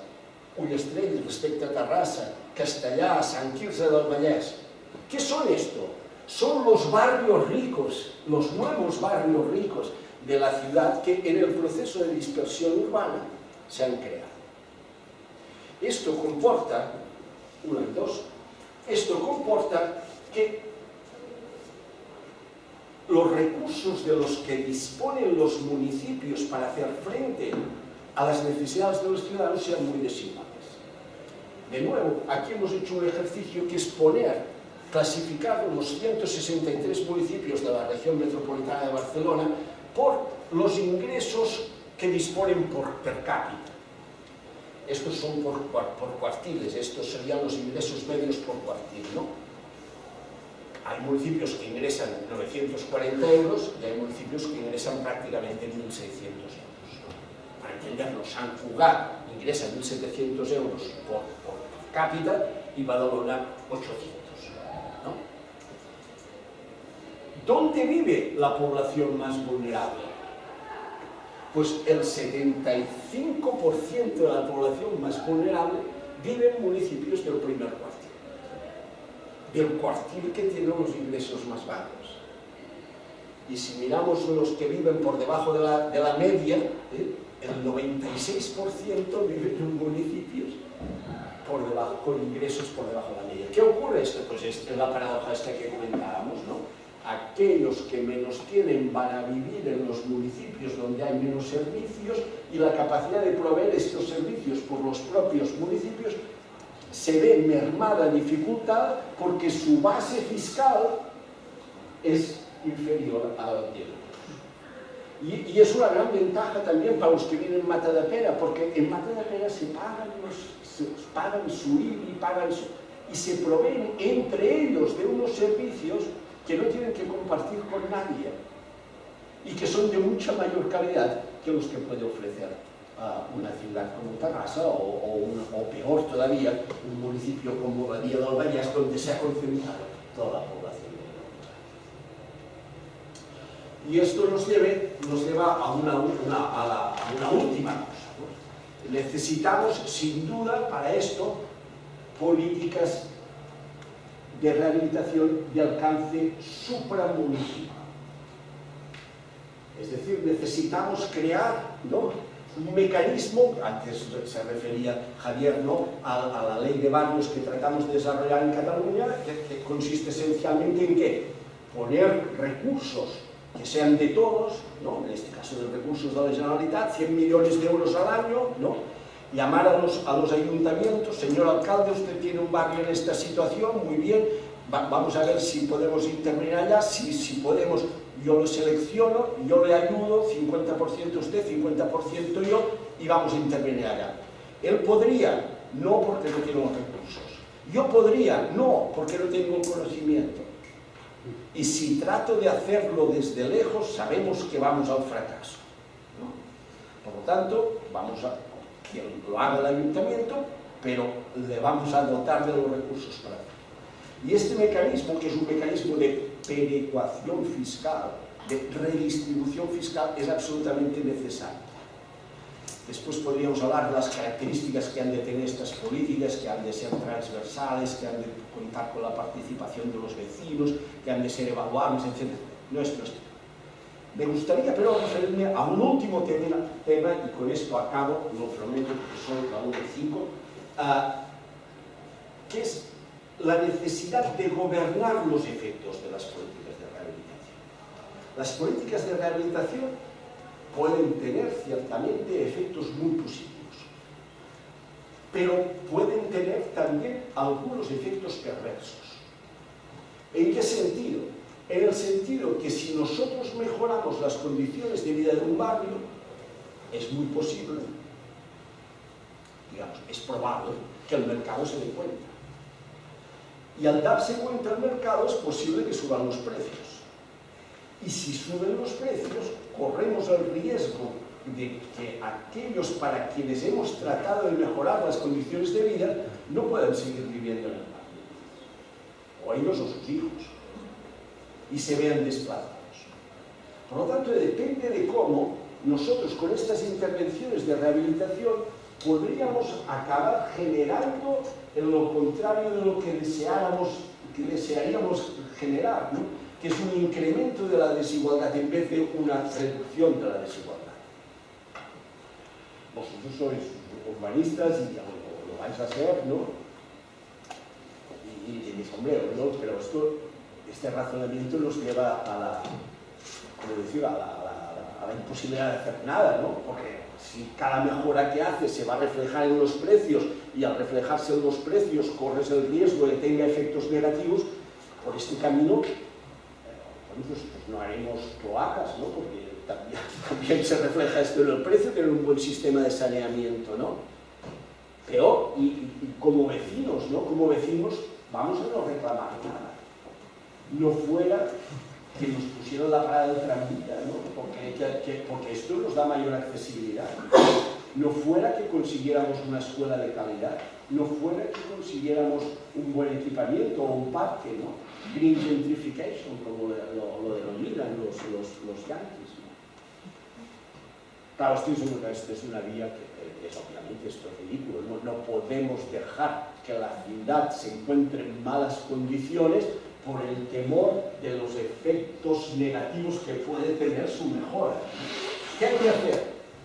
Ullastrell respecte a Terrassa, Castellà, Sant Quirze del Vallès. ¿Qué son esto? Son los barrios ricos, los nuevos barrios ricos de la ciudad que en el proceso de dispersión urbana se han creado. Esto comporta, esto comporta que los recursos de los que disponen los municipios para hacer frente a las necesidades de los ciudadanos sean muy desiguales. De nuevo, aquí hemos hecho un ejercicio que es clasificar los 163 municipios de la región metropolitana de Barcelona por los ingresos que disponen per cápita. Estos son por cuartiles, estos serían los ingresos medios por cuartil, ¿no? Hay municipios que ingresan 940 euros y hay municipios que ingresan prácticamente 1.600 euros. Para entendernos, Sant Cugat ingresa 1.700 euros por cápita y Badalona 800. ¿No? ¿Dónde vive la población más vulnerable? Pues el 75% de la población más vulnerable vive en municipios del primer cuartil. Del cuartil que tiene los ingresos más bajos. Y si miramos los que viven por debajo de la media, el 96% viven en municipios con ingresos por debajo de la media. ¿Qué ocurre esto? Pues es la paradoja esta que comentábamos, ¿no? Aquellos que menos tienen van a vivir en los municipios donde hay menos servicios y la capacidad de proveer estos servicios por los propios municipios se ve mermada, dificultada, porque su base fiscal es inferior a la de ellos. Y es una gran ventaja también para los que viven en Matadepera, porque en Matadepera se pagan su IBI, y se proveen entre ellos de unos servicios que no tienen que compartir con nadie y que son de mucha mayor calidad que los que puede ofrecer una ciudad como Tarrasa o peor todavía, un municipio como Badía del Vallès, donde se ha concentrado toda la población. Y esto nos lleva a una última cosa, ¿no? Necesitamos, sin duda, para esto, políticas de rehabilitación de alcance supramunicipal. Es decir, necesitamos crear, ¿no?, un mecanismo, antes se refería Javier, ¿no?, a la ley de barrios que tratamos de desarrollar en Cataluña, que consiste esencialmente en ¿qué? Poner recursos que sean de todos, ¿no?, en este caso de recursos de la Generalitat, 100 millones de euros al año, ¿no?, llamar a los ayuntamientos, señor alcalde, usted tiene un barrio en esta situación, muy bien, vamos a ver si podemos intervenir allá, si podemos, yo lo selecciono, yo le ayudo, 50% usted, 50% yo, y vamos a intervenir allá. Él podría, no porque no tiene los recursos. Yo podría, no porque no tengo el conocimiento. Y si trato de hacerlo desde lejos, sabemos que vamos al fracaso, ¿no? Por lo tanto, vamos a que lo haga el ayuntamiento, pero le vamos a dotar de los recursos para hacerlo. Y este mecanismo, que es un mecanismo de perecuación fiscal, de redistribución fiscal, es absolutamente necesario. Después podríamos hablar de las características que han de tener estas políticas, que han de ser transversales, que han de contar con la participación de los vecinos, que han de ser evaluables, etc. No es nuestro. Me gustaría, pero, referirme a un último tema, y con esto acabo, lo prometo, porque son la 1 y 5, que es la necesidad de gobernar los efectos de las políticas de rehabilitación. Las políticas de rehabilitación pueden tener ciertamente efectos muy positivos, pero pueden tener también algunos efectos perversos. ¿En qué sentido? En el sentido que si nosotros mejoramos las condiciones de vida de un barrio, es muy posible, digamos, es probable que el mercado se dé cuenta. Y al darse cuenta el mercado es posible que suban los precios. Y si suben los precios, corremos el riesgo de que aquellos para quienes hemos tratado de mejorar las condiciones de vida no puedan seguir viviendo en el barrio. O ellos o sus hijos. Y se vean desplazados. Por lo tanto, depende de cómo nosotros con estas intervenciones de rehabilitación podríamos acabar generando en lo contrario de lo que desearíamos generar, ¿no?, que es un incremento de la desigualdad en vez de una reducción de la desigualdad. Vosotros sois urbanistas y lo vais a ser, ¿no? Y mis sombreros, ¿no? Pero este razonamiento nos lleva a la, como decir, a la imposibilidad de hacer nada, ¿no? Porque si cada mejora que haces se va a reflejar en los precios y al reflejarse en los precios corres el riesgo de que tenga efectos negativos, por este camino pues no haremos cloacas, ¿no? Porque también se refleja esto en el precio, tener un buen sistema de saneamiento, ¿no? Peor, y como vecinos, ¿no? Como vecinos vamos a no reclamar nada. No fuera que nos pusieran la parada del tranvía, ¿no? Porque esto nos da mayor accesibilidad. No fuera que consiguiéramos una escuela de calidad, no fuera que consiguiéramos un buen equipamiento o un parque, ¿no? Green gentrification, como lo denominan los yanquis, ¿no? Claro, esto es una vía que es obviamente esto es ridículo, ¿no? No podemos dejar que la ciudad se encuentre en malas condiciones por el temor de los efectos negativos que puede tener su mejora. ¿Qué hay que hacer?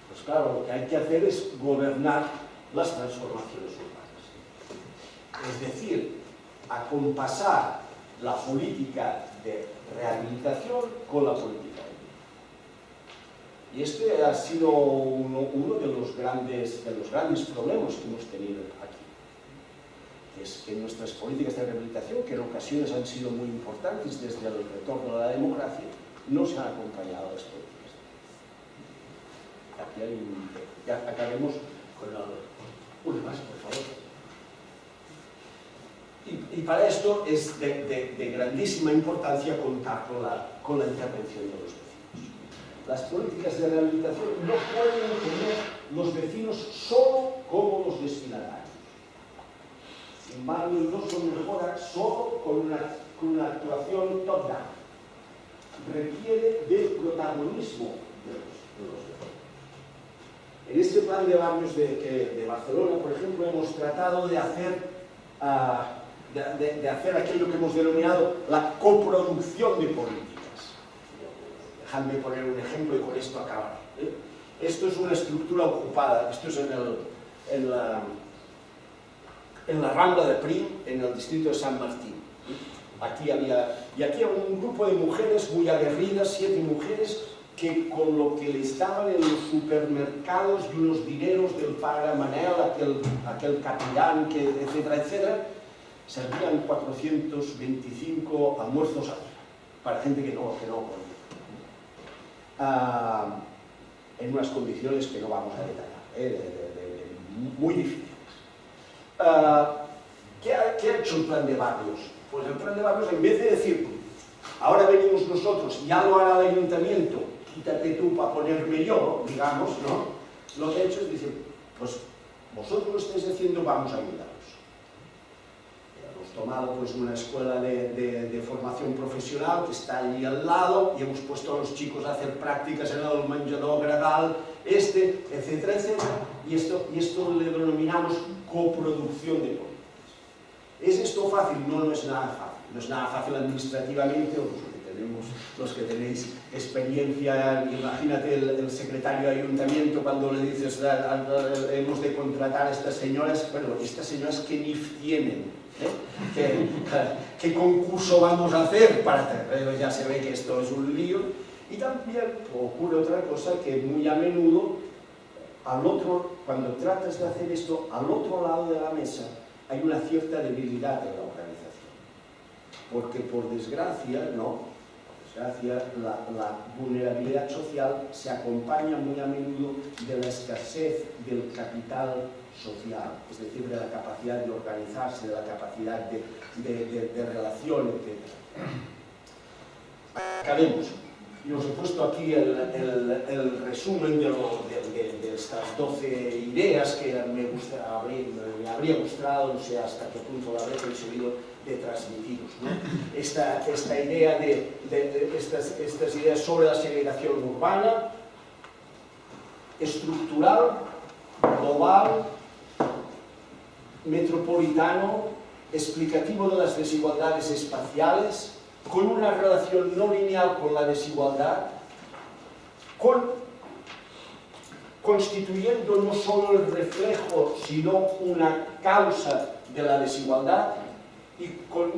Pues claro, lo que hay que hacer es gobernar las transformaciones urbanas. Es decir, acompasar la política de rehabilitación con la política de vida. Y este ha sido uno de los grandes problemas que hemos tenido aquí. Es que nuestras políticas de rehabilitación, que en ocasiones han sido muy importantes desde el retorno a la democracia, no se han acompañado a las políticas. Aquí ya acabemos con una más, por favor. Y para esto es de grandísima importancia contar con la intervención de los vecinos. las políticas de rehabilitación no pueden tener los vecinos solo como los destinatarios. Sin embargo, no se mejora solo con una actuación top-down. Requiere del protagonismo de los vecinos. En este plan de barrios de Barcelona, por ejemplo, hemos tratado de hacer aquello que hemos denominado la coproducción de políticas. Dejadme poner un ejemplo y con esto acabar. Esto es una estructura ocupada, esto es en la Rambla de Prim, en el distrito de San Martín. Aquí había un grupo de mujeres muy aguerridas, 7 mujeres, que con lo que les daban en los supermercados y unos dineros del Pare Manel, aquel capellán, etcétera, etcétera, servían 425 almuerzos al día, para gente que no podía. En unas condiciones que no vamos a detallar, muy difíciles. ¿Qué ha hecho el plan de barrios? Pues el plan de barrios, en vez de decir, ahora venimos nosotros, ya lo hará el ayuntamiento, quítate tú para ponerme yo, digamos, ¿no? Lo que ha hecho es decir, pues vosotros lo estáis haciendo, vamos a ayudaros. Hemos tomado pues una escuela de formación profesional que está allí al lado y hemos puesto a los chicos a hacer prácticas en el menjador Gregal, etcétera, etcétera, y esto le denominamos coproducción de políticas. ¿Es esto fácil? No es nada fácil. No es nada fácil administrativamente, los que tenéis experiencia, imagínate el secretario de ayuntamiento cuando le dices hemos de contratar a estas señoras, bueno, estas señoras ¿qué NIF tienen? ¿Qué concurso vamos a hacer para hacer? Ya se ve que esto es un lío. Y también ocurre otra cosa que muy a menudo, cuando tratas de hacer esto, al otro lado de la mesa hay una cierta debilidad en la organización. Porque por desgracia, la vulnerabilidad social se acompaña muy a menudo de la escasez del capital social, es decir, de la capacidad de organizarse, de la capacidad de relación, etc. Acabemos. Y os he puesto aquí el resumen de estas 12 ideas que me habría gustado, no sé hasta qué punto la habré conseguido de transmitiros, ¿no? Esta idea estas ideas sobre la segregación urbana, estructural, global, metropolitano, explicativo de las desigualdades espaciales, con una relación no lineal con la desigualdad, constituyendo no solo el reflejo, sino una causa de la desigualdad y con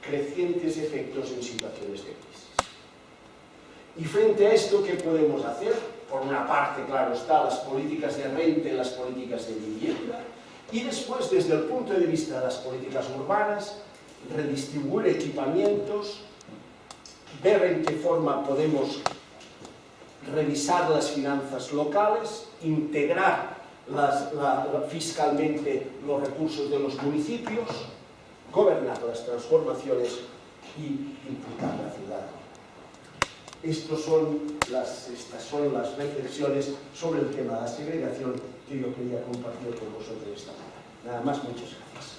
crecientes efectos en situaciones de crisis. Y frente a esto, ¿qué podemos hacer? Por una parte, claro está, las políticas de renta y las políticas de vivienda, y después, desde el punto de vista de las políticas urbanas, redistribuir equipamientos, ver en qué forma podemos revisar las finanzas locales, integrar fiscalmente los recursos de los municipios, gobernar las transformaciones y implicar la ciudad. Estas son las reflexiones sobre el tema de la segregación que yo quería compartir con vosotros esta mañana. Nada más, muchas gracias.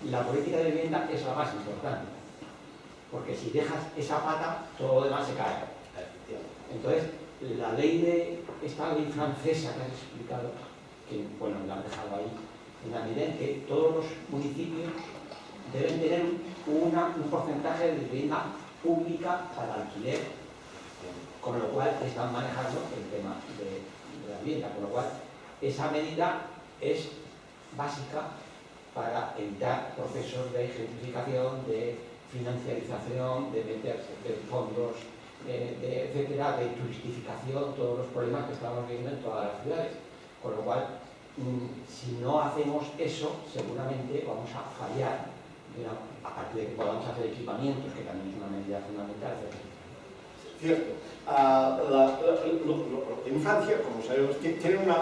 La política de vivienda es la más importante, porque si dejas esa pata, todo lo demás se cae. Entonces, la esta ley francesa que has explicado, que bueno, la han dejado ahí, en la medida en que todos los municipios deben tener un porcentaje de vivienda pública para alquiler con lo cual están manejando el tema de la vivienda, con lo cual esa medida es básica para evitar procesos de gentrificación, de financiarización, de meterse de fondos, etcétera, de turistificación, todos los problemas que estamos viendo en todas las ciudades. Con lo cual, si no hacemos eso, seguramente vamos a fallar, aparte de que podamos hacer equipamientos, que también es una medida fundamental. Cierto. En Francia, como sabemos, tiene una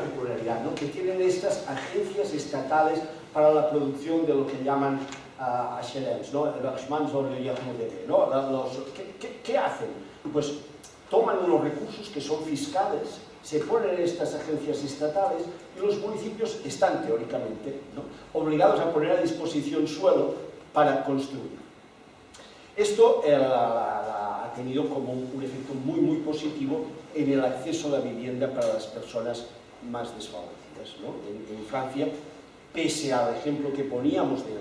peculiaridad, ¿no? Que tienen estas agencias estatales para la producción de lo que llaman HLMs, ¿no? ¿No? ¿Qué hacen? Pues toman unos recursos que son fiscales, se ponen en estas agencias estatales y los municipios están teóricamente, ¿no?, obligados a poner a disposición suelo para construir. Esto ha tenido como un efecto muy positivo en el acceso a la vivienda para las personas más desfavorecidas, ¿no? En Francia, pese al ejemplo que poníamos de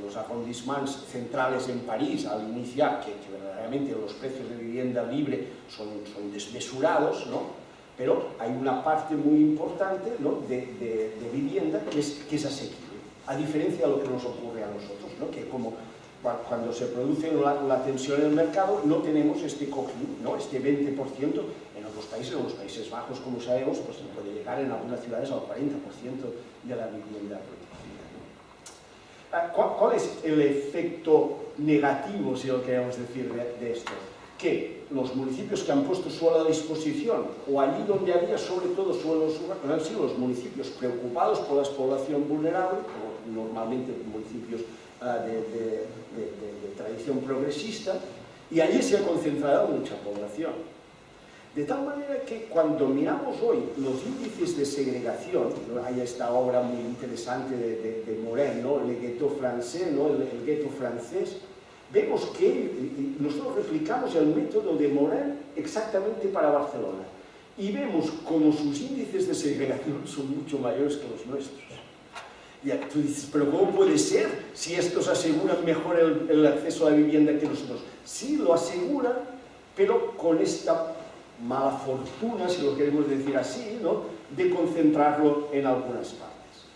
los arrondissements centrales en París al iniciar, que verdaderamente los precios de vivienda libre son desmesurados, ¿no? Pero hay una parte muy importante, ¿no?, de vivienda que es asequible, a diferencia de lo que nos ocurre a nosotros, ¿no?, que como cuando se produce la tensión en el mercado no tenemos este cojín, ¿no?, este 20%. En otros países, en los Países Bajos, como sabemos, pues puede llegar en algunas ciudades al 40% de la vivienda protegida, ¿no? ¿Cuál es el efecto negativo, si lo queremos decir, de esto? Que los municipios que han puesto suelo a disposición, o allí donde había sobre todo suelos urbanos, han sido los municipios preocupados por la población vulnerable, como normalmente municipios de tradición progresista, y allí se ha concentrado mucha población. De tal manera que cuando miramos hoy los índices de segregación, ¿no?, hay esta obra muy interesante de Morin, ¿no?, Le Ghetto Français, ¿no?, el gueto francés, vemos que nosotros replicamos el método de Morin exactamente para Barcelona, y vemos como sus índices de segregación son mucho mayores que los nuestros. Y tú dices, pero ¿cómo puede ser si estos aseguran mejor el acceso a la vivienda que nosotros? Sí, lo aseguran, pero con esta mala fortuna, si lo queremos decir así, ¿no?, de concentrarlo en algunas partes.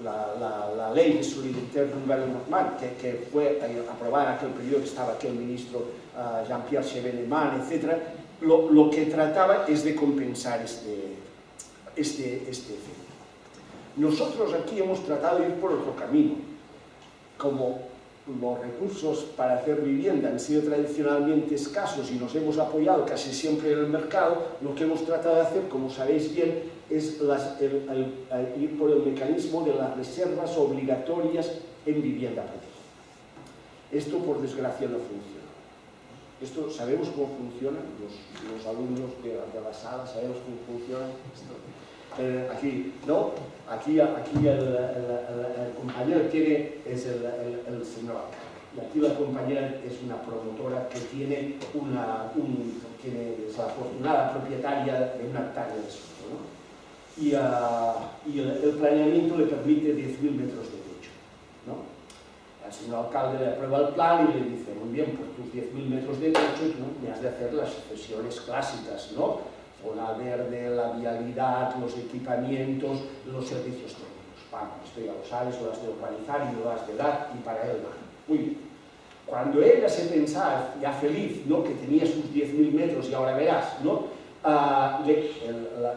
La ley de solidarité rurale normale, que fue aprobada en aquel periodo que estaba aquí el ministro Jean-Pierre Chevènement, etc., lo que trataba es de compensar este efecto. Nosotros aquí hemos tratado de ir por otro camino. Como los recursos para hacer vivienda han sido tradicionalmente escasos y nos hemos apoyado casi siempre en el mercado, lo que hemos tratado de hacer, como sabéis bien, es ir por el mecanismo de las reservas obligatorias en vivienda protegida. Esto, por desgracia, no funciona. Esto, ¿sabemos cómo funciona? Los alumnos de la sala, ¿sabemos cómo funciona esto? Aquí, ¿no? Aquí el compañero es el señor alcalde. Y aquí la compañera es una promotora que tiene es la afortunada propietaria de una hectárea de suelo, ¿no? Y el planeamiento le permite 10.000 metros de techo, ¿no? El señor alcalde le aprueba el plan y le dice, muy bien, por tus 10.000 metros de techo tú me has de hacer las cesiones clásicas, ¿no? Zona verde, la vialidad, los equipamientos, los servicios técnicos. Vamos, esto ya lo sabes, lo has de urbanizar y lo has de dar, y para él va. Muy bien. Cuando ella se pensaba, ya feliz, ¿no?, que tenía sus 10.000 metros y ahora verás, ¿no?, la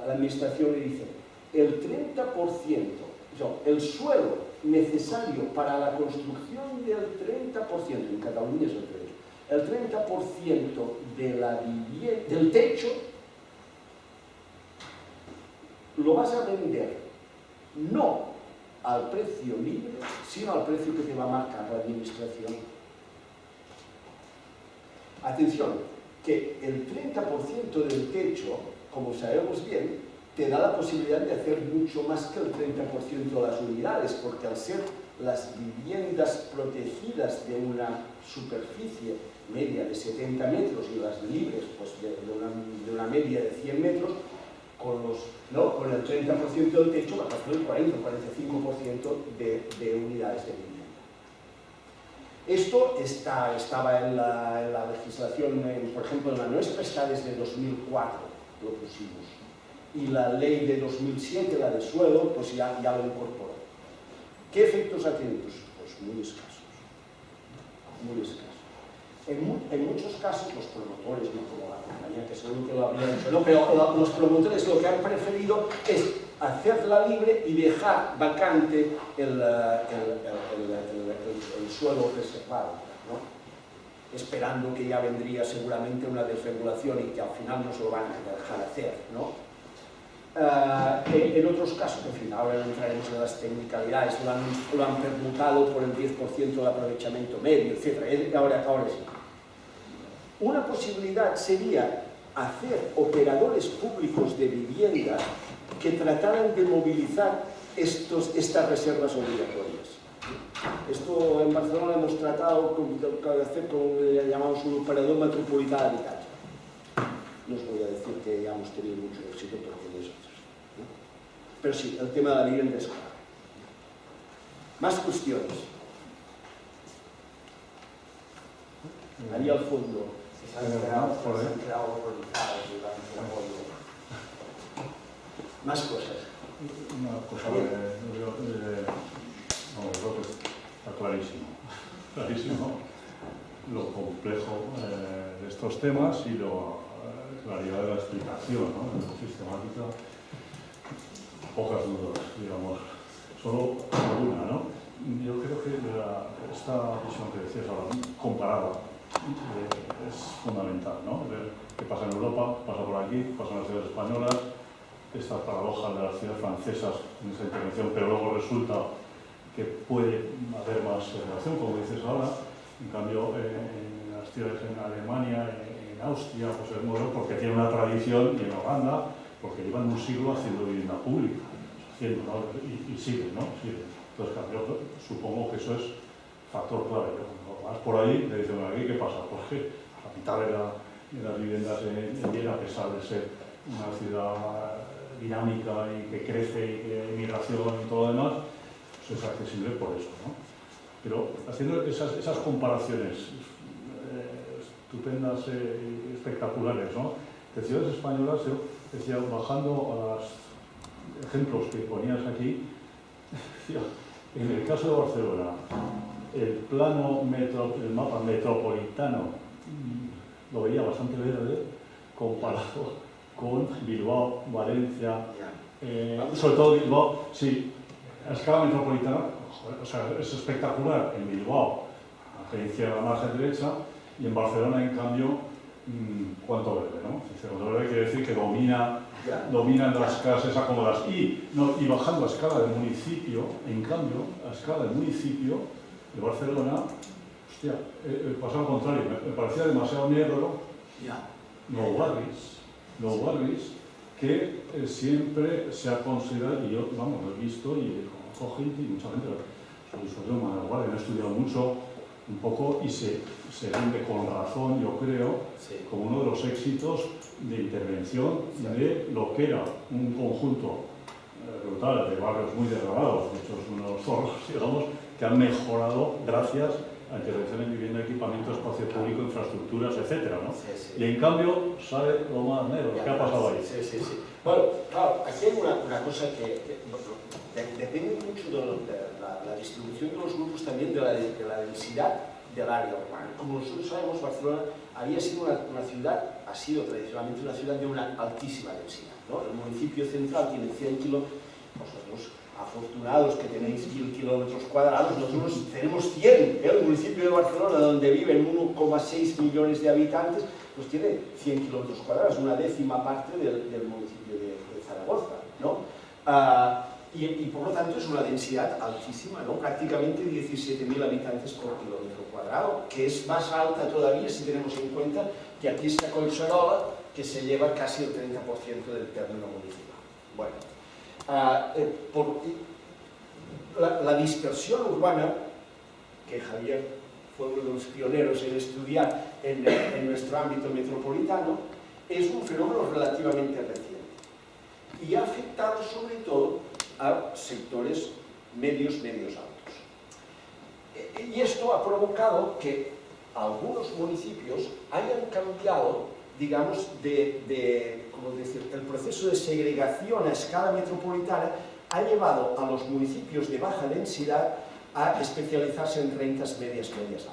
administración le dice, el 30%, el suelo necesario para la construcción del 30%, en Cataluña es el 30% de la vivienda, del techo, lo vas a vender no al precio libre, sino al precio que te va a marcar la administración. Atención, que el 30% del techo, como sabemos bien, te da la posibilidad de hacer mucho más que el 30% de las unidades, porque al ser las viviendas protegidas de una superficie media de 70 metros y las libres pues de una media de 100 metros, con el 30% del techo vas a hacer el 40 o 45% de unidades de vivienda. Esto estaba en la legislación, por ejemplo, en la nuestra está desde 2004, lo pusimos. Y la ley de 2007, la de suelo, pues ya lo incorporó. ¿Qué efectos ha tenido? Pues muy escasos. Muy escasos. En muchos casos los promotores, no como la compañía que seguro que lo habría hecho, no, pero los promotores lo que han preferido es hacerla libre y dejar vacante el suelo reservado, ¿no? Esperando que ya vendría seguramente una desregulación y que al final no se lo van a dejar hacer, ¿no? En otros casos, en fin, ahora no entraremos en las technicalidades, lo han permutado por el 10% del aprovechamiento medio, etc. Ahora sí. Una posibilidad sería hacer operadores públicos de vivienda que trataran de movilizar estas reservas obligatorias. Esto en Barcelona hemos tratado de hacer con lo que llamamos un operador metropolitano de habitatge. No os voy a decir que ya hemos tenido mucho éxito, pero con nosotros, ¿no? Pero sí, el tema de la vivienda es claro. Más cuestiones. Ahí al fondo. Se han quedado horrorizados durante el apoyo. Más cosas. Una cosa creo que está clarísimo. Clarísimo lo complejo de estos temas y la claridad de la explicación, ¿no? Sistemática. Pocas dudas, digamos. Solo alguna, ¿no? Yo creo que esta visión que decías ahora, comparada, es fundamental, ¿no? Ver qué pasa en Europa, pasa por aquí, pasa en las ciudades españolas, estas paradojas de las ciudades francesas en esa intervención, pero luego resulta que puede haber más relación, como dices ahora. En cambio, en las ciudades en Alemania, en Austria, pues es modelo porque tiene una tradición, y en Holanda, porque llevan un siglo haciendo vivienda pública, ¿no? Y siguen, ¿no? Siguen. Entonces, yo supongo que eso es factor clave, ¿no? Vas por ahí, te dicen, aquí, ¿qué pasa? Pues que la mitad de las viviendas en Viena, a pesar de ser una ciudad dinámica y que crece y que hay migración y todo lo demás, pues es accesible por eso, ¿no? Pero haciendo esas comparaciones estupendas y espectaculares, ¿no? De ciudades españolas, yo decía, bajando a los ejemplos que ponías aquí, decía, en el caso de Barcelona, el mapa metropolitano lo veía bastante verde comparado con Bilbao, Valencia, sobre todo Bilbao, sí, a escala metropolitana, joder, o sea, es espectacular en Bilbao, la periferia a la margen derecha, y en Barcelona, en cambio, cuánto verde, ¿no? Cuánto verde quiere decir que dominan las clases acomodadas. Y bajando a escala del municipio, en cambio, a escala del municipio de Barcelona, hostia, pasa al contrario, me parecía demasiado negro, los barris, que siempre se ha considerado, y yo, vamos, lo he visto y conozco gente y mucha gente, soy usuario de la Guardia, he estudiado mucho, un poco, y se vende con razón, yo creo, sí, como uno de los éxitos de intervención de lo que era un conjunto brutal de barrios muy degradados, hechos unos zorros, digamos, que han mejorado gracias a intervención en vivienda, equipamiento, espacio público, infraestructuras, etcétera, ¿no? Sí, sí. Y en cambio sale lo más negro. ¿Qué ha pasado ahí? Sí. Bueno, claro, aquí hay una cosa que depende mucho de la distribución de los grupos, también de la densidad del área urbana. Como nosotros sabemos, Barcelona había sido ha sido tradicionalmente una ciudad de una altísima densidad, ¿no? El municipio central tiene 100 kilómetros, vosotros afortunados que tenéis 1000 kilómetros cuadrados, nosotros tenemos 100. El municipio de Barcelona, donde viven 1,6 millones de habitantes, pues tiene 100 kilómetros cuadrados, una décima parte del municipio de Zaragoza, ¿no? Y por lo tanto es una densidad altísima, ¿no? Prácticamente 17.000 habitantes por kilómetro cuadrado, que es más alta todavía si tenemos en cuenta que aquí está Collserola, que se lleva casi el 30% del término municipal. Bueno, la dispersión urbana, que Javier fue uno de los pioneros en estudiar en nuestro ámbito metropolitano, es un fenómeno relativamente reciente y ha afectado sobre todo a sectores medios altos. Y esto ha provocado que algunos municipios hayan cambiado, digamos, ¿cómo decir? El proceso de segregación a escala metropolitana ha llevado a los municipios de baja densidad a especializarse en rentas medias altas.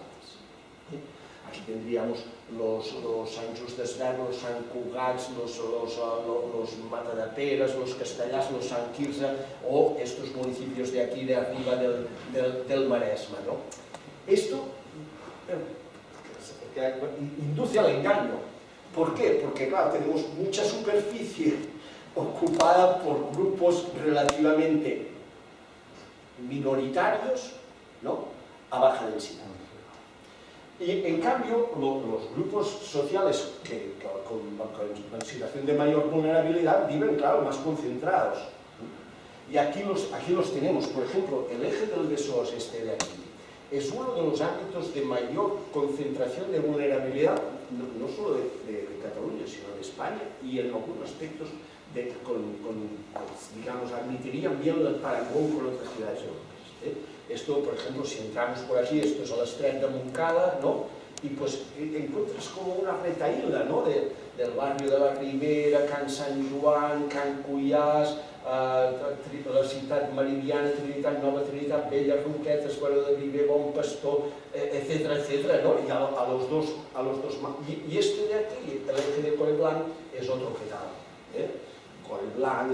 Aquí tendríamos los Sant Just Desvern, los Sant Cugats, los Matadaperas, los Castellars, los Sant Quirze, o estos municipios de aquí, de arriba del Maresme, ¿no? Esto induce al engaño. ¿Por qué? Porque, claro, tenemos mucha superficie ocupada por grupos relativamente minoritarios, ¿no?, a baja densidad. Y en cambio, los grupos sociales con situación de mayor vulnerabilidad viven, claro, más concentrados. Y aquí los tenemos. Por ejemplo, el eje del Besòs, este de aquí, es uno de los ámbitos de mayor concentración de vulnerabilidad, no solo de Cataluña, sino de España, y en algunos aspectos, digamos, admitirían bien el parangón con otras ciudades europeas. Esto, por ejemplo, si entramos por aquí, esto es el Estret de Montcada, ¿no? Y pues encuentras como una retahíla, ¿no?, del barrio de la Ribera, Can Sant Joan, Can Cuyàs, la ciutat meridiana, Trinitat Nova, Trinitat Vella, Roquetes, Baró de Viver, Bon Pastor, etcétera, etcétera, ¿no? Y a los dos y este de aquí, el eje de Collblanc, es otro que tal, Collblanc,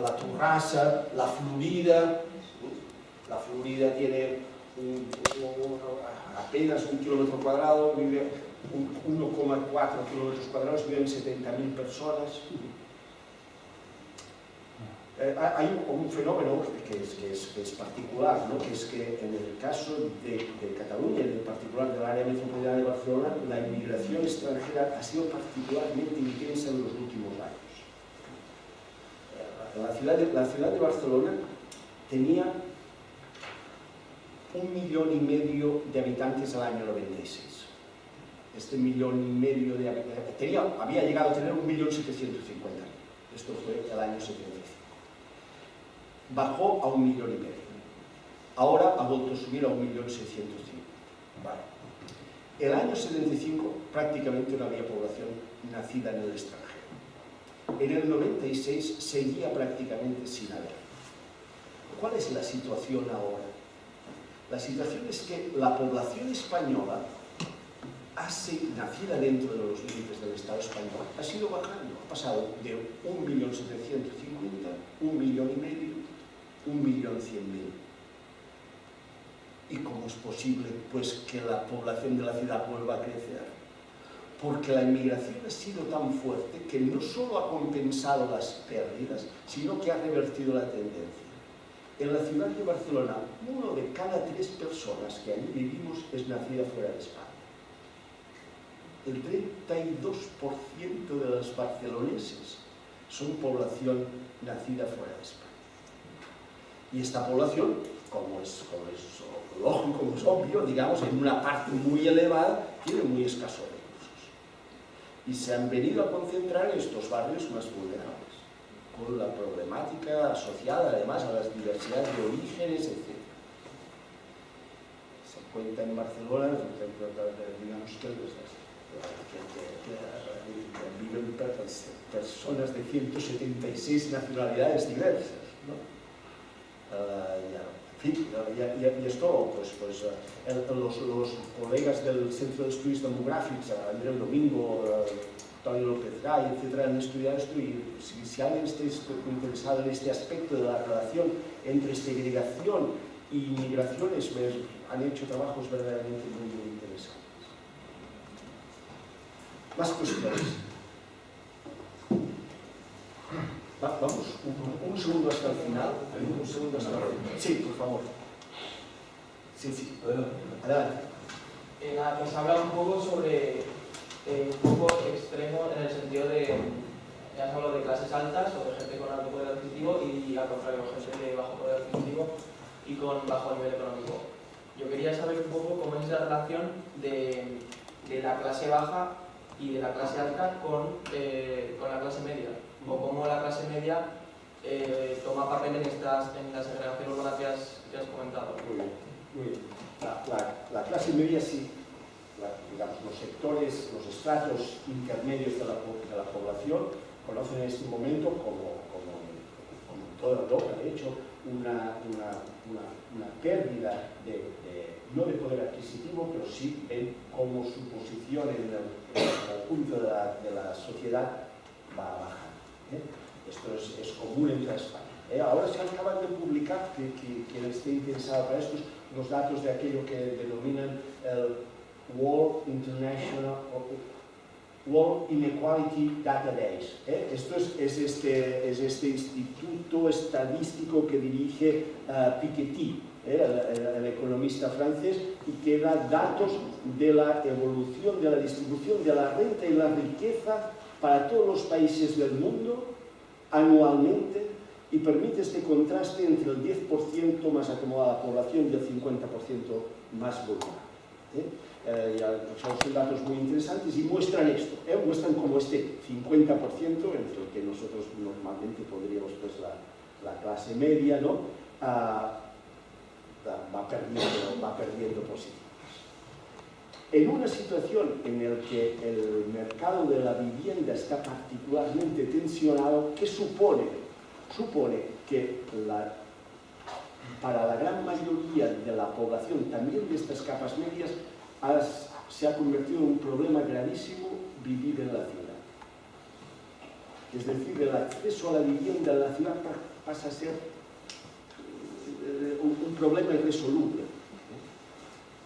la Torrassa, la Florida. La Florida tiene apenas 1 kilómetro cuadrado, vive 1,4 kilómetros cuadrados, viven 70.000 personas. Hay un fenómeno que es particular, ¿no?, que es que en el caso de Cataluña, en particular del área metropolitana de Barcelona, la inmigración extranjera ha sido particularmente intensa en los últimos años. La ciudad de Barcelona tenía 1,5 millones de habitantes al año 96. Este 1,5 millones de habitantes había llegado a tener 1.750.000. Esto fue el año 75. Bajó a 1,5 millones. Ahora ha vuelto a subir a 1,600.000. Vale. El año 75 prácticamente no había población nacida en el extranjero. En el 96 seguía prácticamente sin haber. ¿Cuál es la situación ahora? La situación es que la población española, nacida dentro de los límites del Estado español, ha sido bajando. Ha pasado de 1.750.000, 1,5 millones, 1.100.000. ¿Y cómo es posible, pues, que la población de la ciudad vuelva a crecer? Porque la inmigración ha sido tan fuerte que no solo ha compensado las pérdidas, sino que ha revertido la tendencia. En la ciudad de Barcelona, 1 de cada 3 personas que allí vivimos es nacida fuera de España. El 32% de los barceloneses son población nacida fuera de España. Y esta población, como es lógico, como es obvio, digamos, en una parte muy elevada, tiene muy escasos recursos. Y se han venido a concentrar en estos barrios más vulnerables, con la problemática asociada además a las diversidades de orígenes, etc. Se cuenta en Barcelona, digamos que viven personas de 176 nacionalidades diversas, ¿no? En fin, y esto, pues los colegas del Centro de Estudios Demográficos, Andreu Domingo, Antonio López Gay, etcétera, han estudiado esto, y si alguien está interesado en este aspecto de la relación entre segregación y migraciones, han hecho trabajos verdaderamente muy interesantes. Más cuestiones. Vamos, un segundo hasta el final. Un segundo hasta el final. Sí, por favor. Sí. Adelante. Nos habla un poco sobre un poco extremo en el sentido de, ya has hablado de clases altas o de gente con alto poder adquisitivo y al contrario, gente de bajo poder adquisitivo y con bajo nivel económico. Yo quería saber un poco cómo es la relación de la clase baja y de la clase alta con la clase media, o cómo la clase media toma papel en la segregación urbana que has comentado. Muy bien, muy bien. La clase media sí, digamos, los sectores, los estratos intermedios de la población conocen en este momento, como en toda Europa, de hecho, una pérdida no de poder adquisitivo, pero sí ven cómo su posición en el conjunto de la sociedad va a bajar. Esto es común en toda España. Ahora se acaban de publicar, quien esté interesado para estos, los datos de aquello que denominan el World Inequality Database. Esto es este instituto estadístico que dirige Piketty, el economista francés, y que da datos de la evolución, de la distribución de la renta y la riqueza para todos los países del mundo anualmente, y permite este contraste entre el 10% más acomodada población y el 50% más vulnerable. Son datos muy interesantes y muestran esto, muestran como este 50%, entre el que nosotros normalmente podríamos, pues la clase media, ¿no? Va perdiendo posiciones. En una situación en la que el mercado de la vivienda está particularmente tensionado, ¿qué supone? Supone que para la gran mayoría de la población, también de estas capas medias, se ha convertido en un problema gravísimo vivir en la ciudad. Es decir, el acceso a la vivienda en la ciudad pasa a ser un problema irresoluble.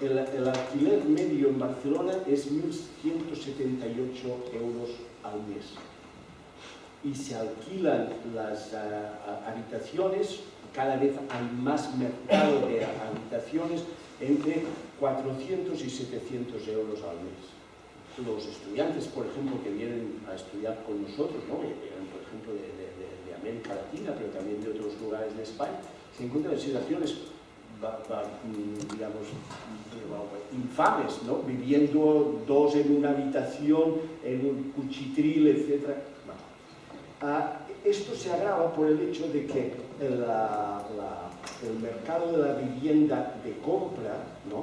El alquiler medio en Barcelona es 1.178 euros al mes. Y se alquilan las habitaciones, cada vez hay más mercado de habitaciones, entre 400 y 700 euros al mes. Los estudiantes, por ejemplo, que vienen a estudiar con nosotros, ¿no? Vienen, por ejemplo, de América Latina, pero también de otros lugares de España, se encuentran en situaciones, digamos, infames, ¿no? Viviendo dos en una habitación, en un cuchitril, etc. Esto se agrava por el hecho de que el mercado de la vivienda de compra, ¿no?,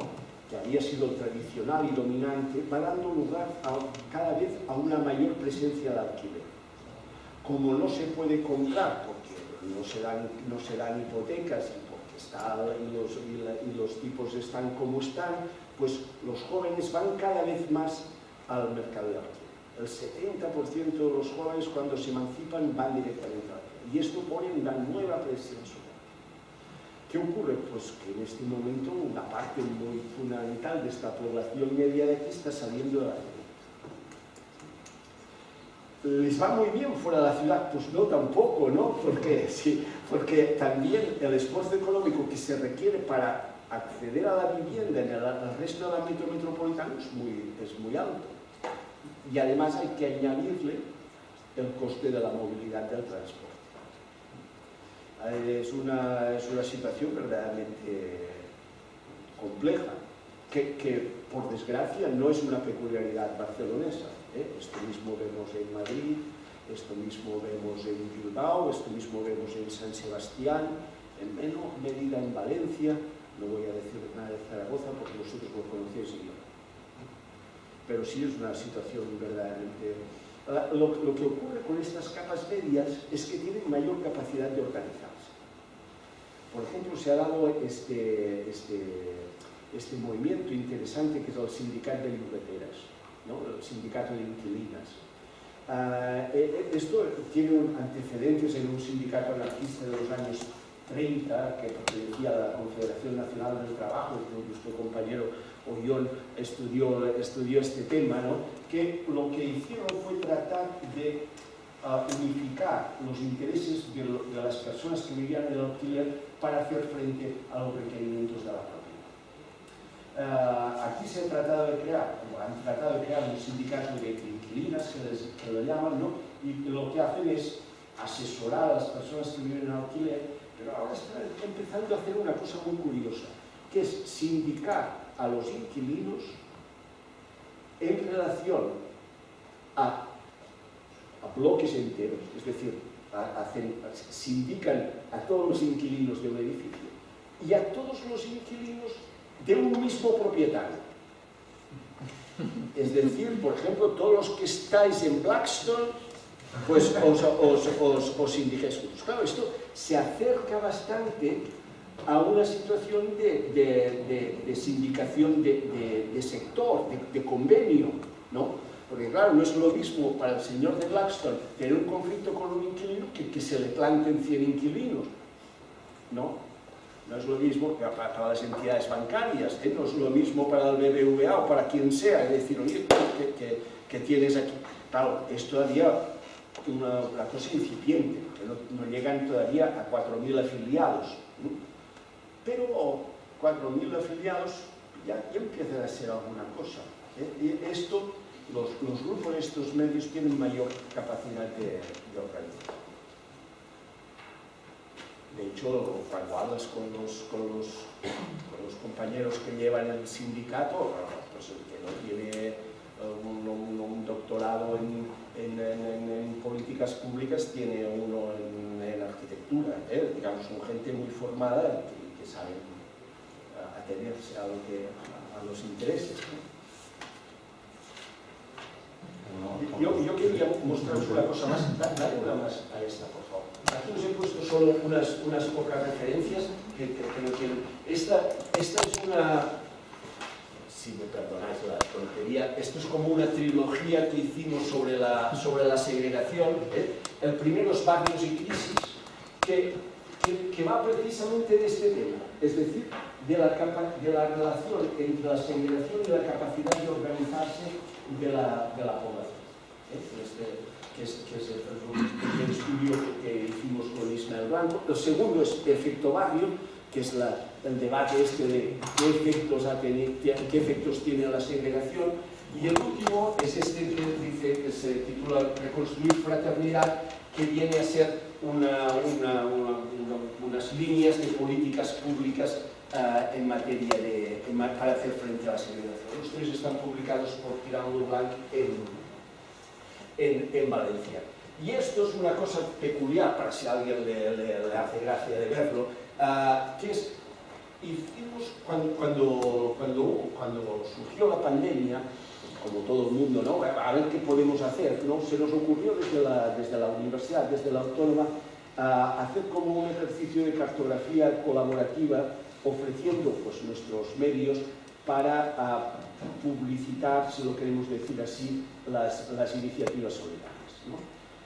que había sido tradicional y dominante, va dando lugar cada vez a una mayor presencia de alquiler. Como no se puede comprar porque no se dan hipotecas y porque los tipos están como están, pues los jóvenes van cada vez más al mercado de alquiler. El 70% de los jóvenes, cuando se emancipan, van directamente al alquiler. Y esto pone una nueva presión sobre. ¿Qué ocurre? Pues que en este momento una parte muy fundamental de esta población media de aquí está saliendo de la ciudad. ¿Les va muy bien fuera de la ciudad? Pues no, tampoco, ¿no? Porque también el esfuerzo económico que se requiere para acceder a la vivienda en el resto del ámbito metropolitano es muy alto. Y además hay que añadirle el coste de la movilidad del transporte. Es una situación verdaderamente compleja, que por desgracia no es una peculiaridad barcelonesa. Esto mismo vemos en Madrid, esto mismo vemos en Bilbao, esto mismo vemos en San Sebastián, en menor medida en Valencia. No voy a decir nada de Zaragoza porque vosotros lo conocéis y yo. Pero sí es una situación verdaderamente... Lo que ocurre con estas capas medias es que tienen mayor capacidad de organizarse. Por ejemplo, se ha dado este movimiento interesante que es el sindicato de llogateras, ¿no? El sindicato de inquilinas. Esto tiene antecedentes en un sindicato anarquista de los años 30 que pertenecía a la Confederación Nacional del Trabajo, que nuestro compañero Ollón estudió este tema, ¿no? Que lo que hicieron fue tratar de unificar los intereses de las personas que vivían en el alquiler para hacer frente a los requerimientos de la propiedad. Aquí se han tratado de crear un sindicato de inquilinas, que lo llaman, ¿no? Y lo que hacen es asesorar a las personas que viven en alquiler, pero ahora están empezando a hacer una cosa muy curiosa, que es sindicar a los inquilinos en relación a bloques enteros, es decir, sindican a todos los inquilinos de un edificio y a todos los inquilinos de un mismo propietario. Es decir, por ejemplo, todos los que estáis en Blackstone, pues os indicáis juntos. Claro, esto se acerca bastante a una situación de sindicación de sector, de convenio, ¿no? Porque claro, no es lo mismo para el señor de Blackstone tener un conflicto con un inquilino que se le planten 100 inquilinos, ¿no? No es lo mismo que para las entidades bancarias, ¿eh? No es lo mismo para el BBVA o para quien sea, es decir, oye, que tienes aquí. Claro, es todavía una cosa incipiente, que no llegan todavía a 4.000 afiliados, ¿no? Pero 4.000 afiliados ya empiezan a ser alguna cosa, ¿eh? Y esto, los grupos de estos medios tienen mayor capacidad de organización. De hecho, cuando hablas con los compañeros que llevan el sindicato, pues el que no tiene un doctorado en políticas públicas tiene uno en arquitectura, ¿eh? Digamos, son gente muy formada que saben atenerse a los intereses, ¿no? Yo quería mostraros una cosa más, dale una más a esta, por favor. Aquí os he puesto solo unas pocas referencias que no tienen. Esta es una, si me perdonáis la tontería, esto es como una trilogía que hicimos sobre la segregación, ¿eh? El primero es Barrios y Crisis, que va precisamente de este tema, es decir, de la relación entre la segregación y la capacidad de organizarse de la población. Que es el estudio que hicimos con Ismael Blanco. El segundo es Efecto Barrio, que es el debate de qué efectos tiene la segregación. Y el último es este que se titula Reconstruir Fraternidad, que viene a ser unas líneas de políticas públicas en materia para hacer frente a la segregación. Los tres están publicados por Tirando Blanc en Valencia. Y esto es una cosa peculiar, para si a alguien le hace gracia de verlo, que es, hicimos, cuando surgió la pandemia, como todo el mundo, ¿no? A ver qué podemos hacer, ¿no? Se nos ocurrió desde la universidad, desde la autónoma, hacer como un ejercicio de cartografía colaborativa, ofreciendo pues, nuestros medios para publicitar, si lo queremos decir así, las iniciativas solidarias, ¿no?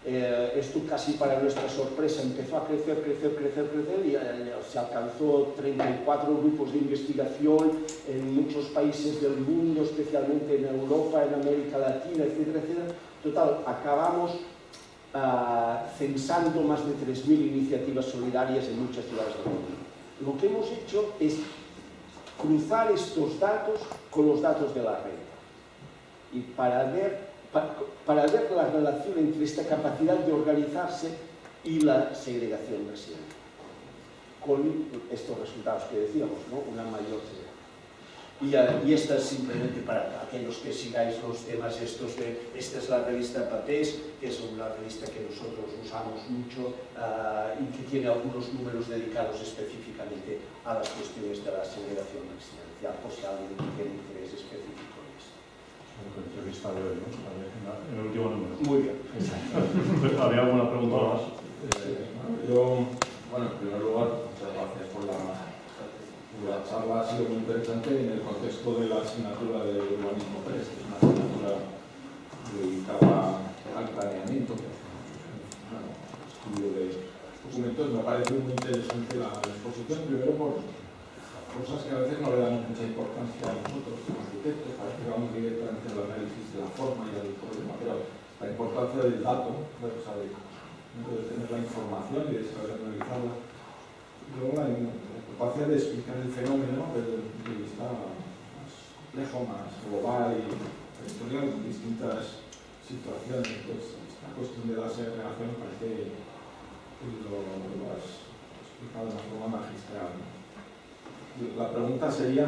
Esto casi para nuestra sorpresa empezó a crecer y se alcanzó 34 grupos de investigación en muchos países del mundo, especialmente en Europa, en América Latina, etcétera, etcétera. Total, acabamos censando más de 3.000 iniciativas solidarias en muchas ciudades del mundo. Lo que hemos hecho es cruzar estos datos con los datos de la red y para ver la relación entre esta capacidad de organizarse y la segregación residencial, con estos resultados que decíamos, ¿no? Una mayor segregación. Y esta es simplemente para aquellos que sigáis los temas estos esta es la revista Papés, que es una revista que nosotros usamos mucho y que tiene algunos números dedicados específicamente a las cuestiones de la segregación residencial, por si alguien tiene interés específico en esto. La entrevista de hoy, ¿no? En el último número. Muy bien. ¿Había alguna pregunta más? Bueno, en primer lugar, muchas gracias por la charla. Ha sido muy interesante en el contexto de la asignatura de Urbanismo 3, que es una asignatura dedicada al planeamiento, estudio de documentos. Me parece muy interesante la exposición, primero por cosas que a veces no le dan mucha importancia a nosotros como arquitectos, parece que vamos directamente al análisis de la forma y del problema, pero la importancia del dato, o sea, de tener la información y de saber analizarla. Y luego la importancia de explicar el fenómeno desde un punto de vista más complejo, más global y la historia en distintas situaciones. Pues esta cuestión de la segregación me parece que lo has explicado de una forma magistral, ¿no? La pregunta sería,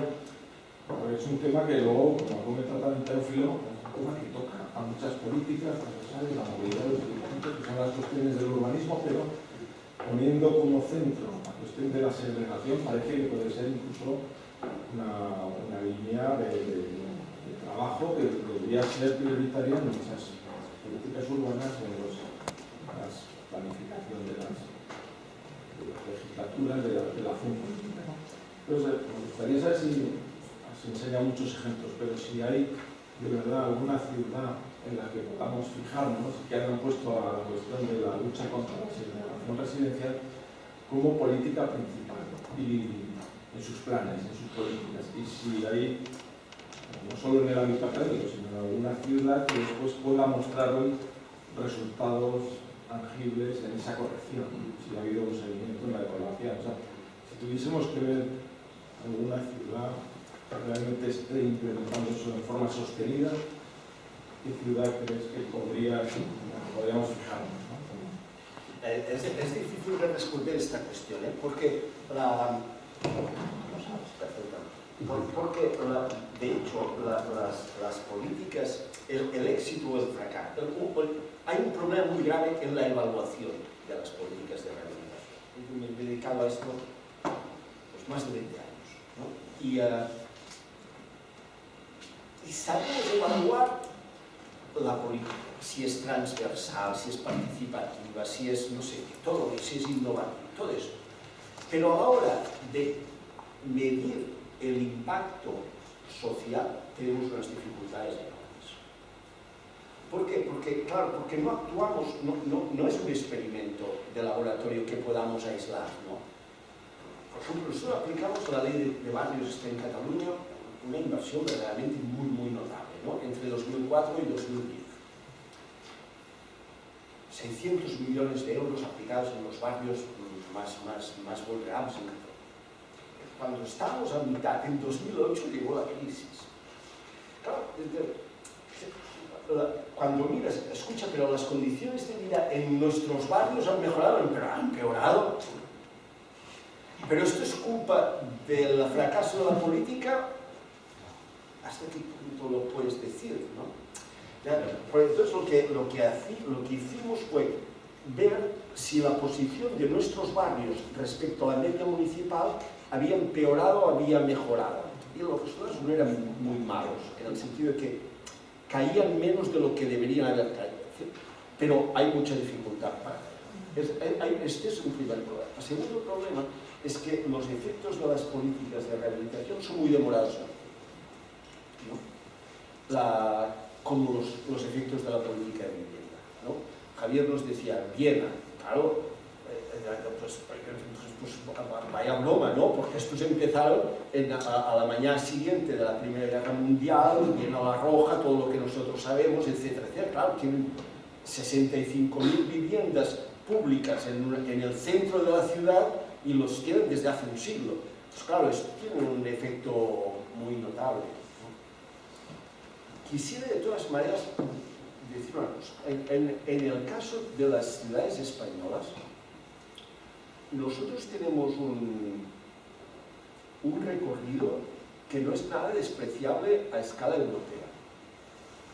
porque es un tema que luego, como comenta también Teófilo, tema que toca a muchas políticas transversales, la movilidad de los dirigentes, que son las cuestiones del urbanismo, pero poniendo como centro la cuestión de la segregación, parece que puede ser incluso una línea de trabajo que debería ser prioritaria en muchas políticas urbanas, en la planificación de las legislaturas de la función política. Entonces, me gustaría saber si se enseñan muchos ejemplos, pero si hay de verdad alguna ciudad en la que podamos fijarnos, que hayan puesto a la cuestión de la lucha contra la segregación residencial como política principal y en sus planes, en sus políticas, y si hay, no solo en el ámbito académico, sino en alguna ciudad que después pueda mostrar hoy resultados tangibles en esa corrección, si ha habido un seguimiento en la evaluación. O sea, si tuviésemos que ver alguna ciudad que realmente esté implementando eso de forma sostenida, ¿qué ciudad crees que podríamos fijarnos? ¿No? Es difícil de responder esta cuestión, porque de hecho las políticas, el éxito o el fracaso, hay un problema muy grave en la evaluación de las políticas de rehabilitación. Yo me he dedicado a esto pues, más de 20 años, ¿no? Y sabemos evaluar la política, si es transversal, si es participativa, si es, no sé, todo, si es innovador, todo eso. Pero a la hora de medir el impacto social, tenemos unas dificultades enormes. ¿Por qué? Porque no actuamos, no es un experimento de laboratorio que podamos aislar, ¿no? Por ejemplo, nosotros aplicamos la ley de barrios en Cataluña, una inversión verdaderamente muy notable, ¿no? Entre 2004 y 2010. 600 millones de euros aplicados en los barrios más vulnerables en Cataluña. Cuando estábamos a mitad, en 2008 llegó la crisis. Claro, cuando miras, escucha, pero las condiciones de vida en nuestros barrios han mejorado, pero han empeorado. Pero esto es culpa del fracaso de la política. ¿Hasta qué punto lo puedes decir, no? Entonces lo que hicimos fue ver si la posición de nuestros barrios respecto a la media municipal había empeorado o había mejorado. Y los resultados no eran muy malos, en el sentido de que caían menos de lo que deberían haber caído. Pero hay mucha dificultad para ello. Este es un primer problema. El segundo problema es que los efectos de las políticas de rehabilitación son muy demorados, ¿no? Como los efectos de la política de vivienda, ¿no? Javier nos decía, Viena, claro, pues vaya broma, ¿no? Porque estos empezaron a la mañana siguiente de la Primera Guerra Mundial, Viena la Roja, todo lo que nosotros sabemos, etcétera, etcétera. Claro, tienen 65.000 viviendas públicas en el centro de la ciudad y los tienen desde hace un siglo. Pues claro, esto tiene un efecto muy notable, ¿no? Quisiera de todas maneras decir una cosa. En el caso de las ciudades españolas, nosotros tenemos un recorrido que no es nada despreciable a escala europea.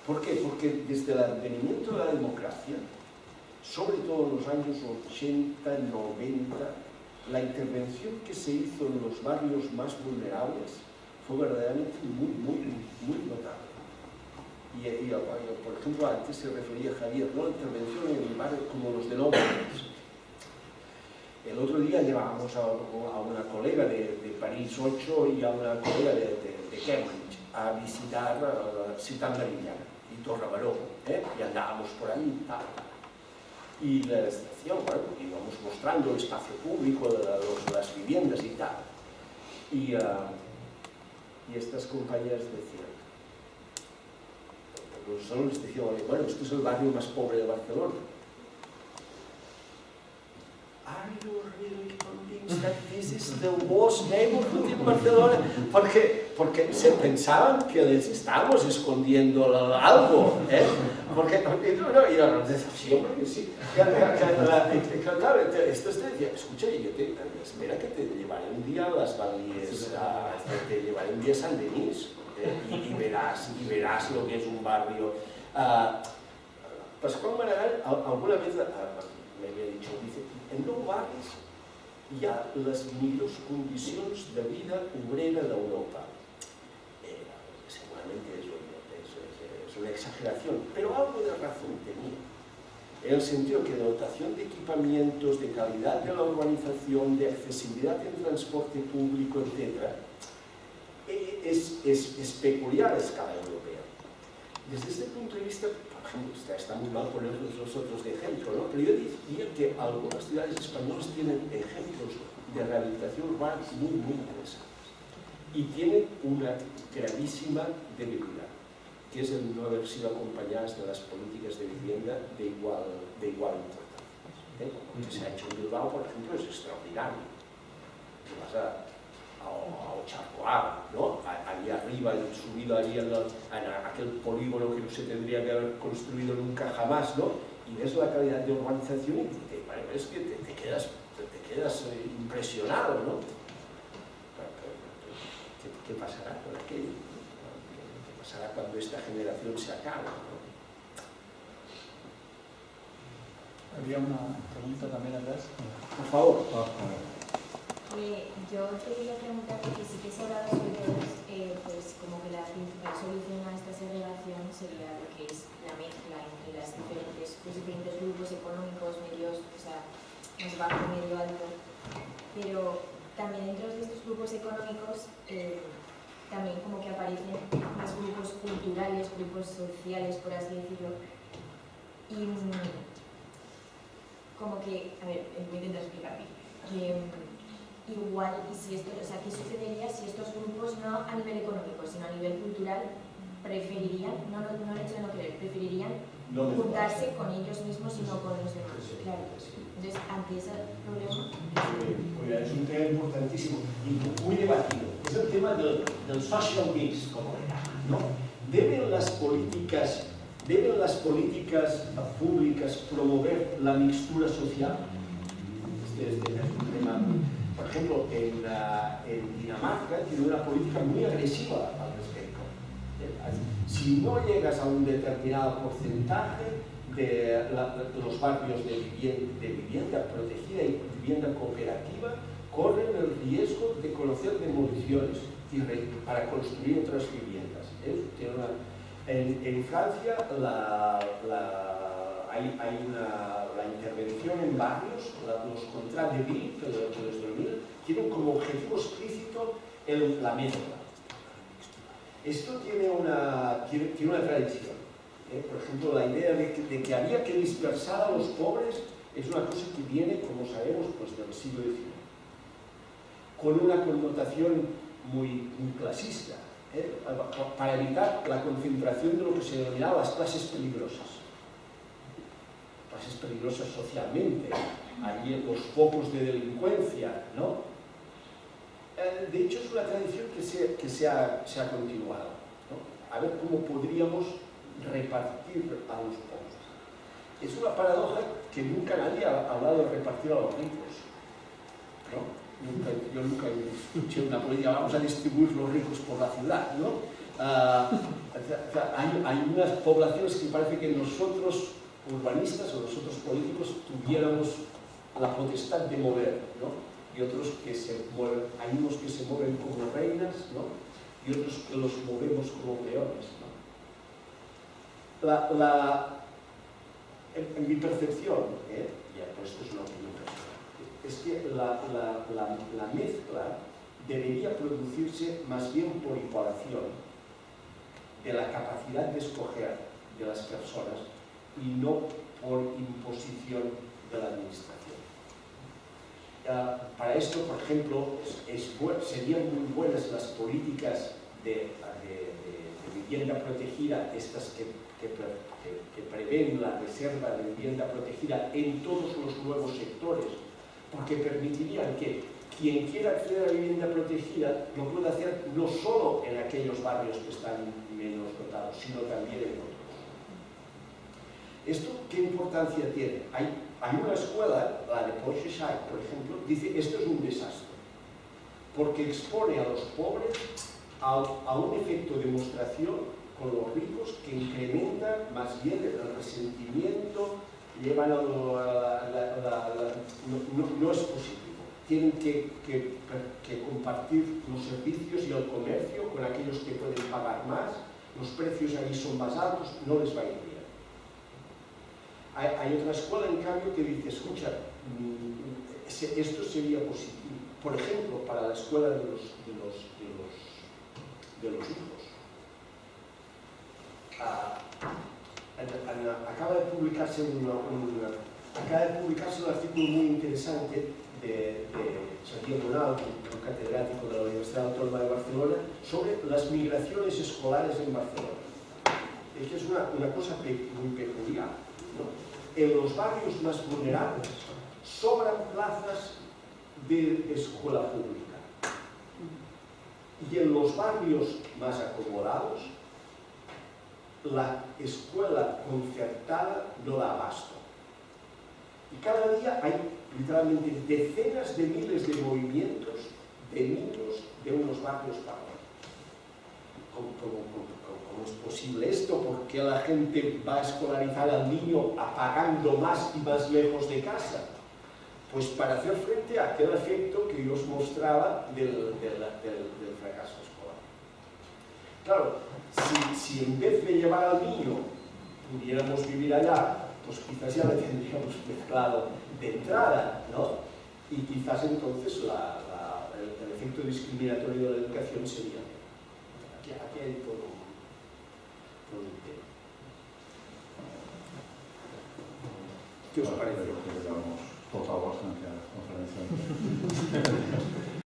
¿Por qué? Porque desde el advenimiento de la democracia, sobre todo en los años 80, 90, la intervención que se hizo en los barrios más vulnerables fue verdaderamente muy notable. Y por ejemplo, antes se refería a Javier, ¿no? La intervención en barrios como los de Londres. El otro día llevábamos a una colega de París 8 y a una colega de Cambridge a visitar Ciutat Meridiana y Torrebaró, y andábamos por ahí y tal. Y la estación, bueno, íbamos mostrando el espacio público, las viviendas y tal. Y estas compañeras decían, solo les decían, bueno, este es el barrio más pobre de Barcelona. Are you really convinced that this is the worst neighborhood in Barcelona? Porque se pensaban que les estábamos escondiendo algo, Porque, y yo nos decía, sí, hombre, que sí. Claro, esto te decía, escucha, espera que te llevaré un día a las Valíes, te llevaré un día a San Denis, y verás lo que es un barrio. Pascual Maragall alguna vez me había dicho, dice, en nou barris hi ha les millors condicions de vida obrera d'Europa. Seguramente es una exageración, pero algo de razón tenía. En el sentido que de dotación de equipamientos, de calidad de la urbanización, de accesibilidad en transporte público, etc., es peculiar a escala europea. Desde este punto de vista, por ejemplo, está muy mal poner nosotros de ejemplo, ¿no? Pero yo diría que algunas ciudades españolas tienen ejemplos de rehabilitación urbana muy interesantes y tienen una gravísima debilidad, que es el no haber sido acompañadas de las políticas de vivienda de igual importancia. Lo que se ha hecho en Bilbao, por ejemplo, es extraordinario. Te vas a Ocharcoaga, ¿no? Allí arriba, subido allí en aquel polígono que no se tendría que haber construido nunca jamás, ¿no? Y ves la calidad de urbanización y es que te quedas impresionado, ¿no? ¿Qué pasará con aquello? ¿Qué pasará cuando esta generación se acabe, ¿no? Había una pregunta también atrás. Por favor. Yo te quería preguntar, porque sí que se ha hablado sobre todo, pues como que la principal solución a esta segregación sería lo que es la mezcla entre los diferentes grupos económicos, medios, o sea, más bajo, medio, alto. Pero también dentro de estos grupos económicos también como que aparecen más grupos culturales, grupos sociales, por así decirlo. Y como que, a ver, voy a intentar explicarme. Igual, y si esto, o sea, ¿qué sucedería si estos grupos, no a nivel económico, sino a nivel cultural, preferirían, no el hecho de no querer, preferirían juntarse con ellos mismos y no con los demás? Claro. Entonces, ante ese problema... Es un tema importantísimo y muy debatido. Es el tema del social mix, como le llaman, ¿no? ¿Deben las políticas públicas promover la mixtura social? Este es un tema... Por ejemplo, en Dinamarca tiene una política muy agresiva al respecto. Si no llegas a un determinado porcentaje de los barrios de vivienda protegida y vivienda cooperativa, corren el riesgo de conocer demoliciones para construir otras viviendas. En Francia hay la intervención en barrios, los contrats de ville, que los denominan, tienen como objetivo explícito la mezcla. Esto tiene una tradición. Por ejemplo, la idea de que había que dispersar a los pobres es una cosa que viene, como sabemos, pues, del siglo XIX, con una connotación muy clasista, para evitar la concentración de lo que se denominaba las clases peligrosas socialmente, allí en los focos de delincuencia, ¿no? De hecho, es una tradición que se ha continuado, ¿no? A ver cómo podríamos repartir a los pobres. Es una paradoja que nunca nadie ha hablado de repartir a los ricos, ¿no? Yo nunca escuché una política, vamos a distribuir los ricos por la ciudad, ¿no? Hay unas poblaciones que parece que nosotros, urbanistas o nosotros políticos, tuviéramos la potestad de mover, ¿no? Y otros que se mueven, hay unos que se mueven como reinas, ¿no? Y otros que los movemos como peones, ¿no? En mi percepción, ya pues esto es una opinión personal, es que la mezcla debería producirse más bien por igualación de la capacidad de escoger de las personas y no por imposición de la administración. Para esto, por ejemplo, serían muy buenas las políticas de vivienda protegida, estas que prevén la reserva de vivienda protegida en todos los nuevos sectores, porque permitirían que quien quiera acceder a la vivienda protegida lo pueda hacer no solo en aquellos barrios que están menos dotados, sino también en otros. ¿Esto qué importancia tiene? Hay una escuela, la de Paul Sheshai, por ejemplo, dice esto es un desastre, porque expone a los pobres a un efecto de demostración con los ricos que incrementa más bien el resentimiento, llevan a no es positivo. Tienen que compartir los servicios y el comercio con aquellos que pueden pagar más, los precios ahí son más altos, no les va a ir bien. Hay otra escuela, en cambio, que dice, escucha, esto sería positivo. Por ejemplo, para la escuela de los hijos. Acaba de publicarse un artículo muy interesante de Xavier Bonal, un catedrático de la Universidad Autónoma de Barcelona, sobre las migraciones escolares en Barcelona. Es que es una cosa muy peculiar, ¿no? En los barrios más vulnerables sobran plazas de escuela pública y en los barrios más acomodados la escuela concertada no da abasto. Y cada día hay literalmente decenas de miles de movimientos de niños de unos barrios para otros. ¿Cómo es posible esto? ¿Por qué la gente va a escolarizar al niño apagando más y más lejos de casa? Pues para hacer frente a aquel efecto que yo os mostraba del fracaso escolar. Claro, si en vez de llevar al niño pudiéramos vivir allá, pues quizás ya le tendríamos mezclado de entrada, ¿no? Y quizás entonces el efecto discriminatorio de la educación sería aquí hay todo un tema. ¿Qué os parece? Creo que le damos total bastante a la conferencia.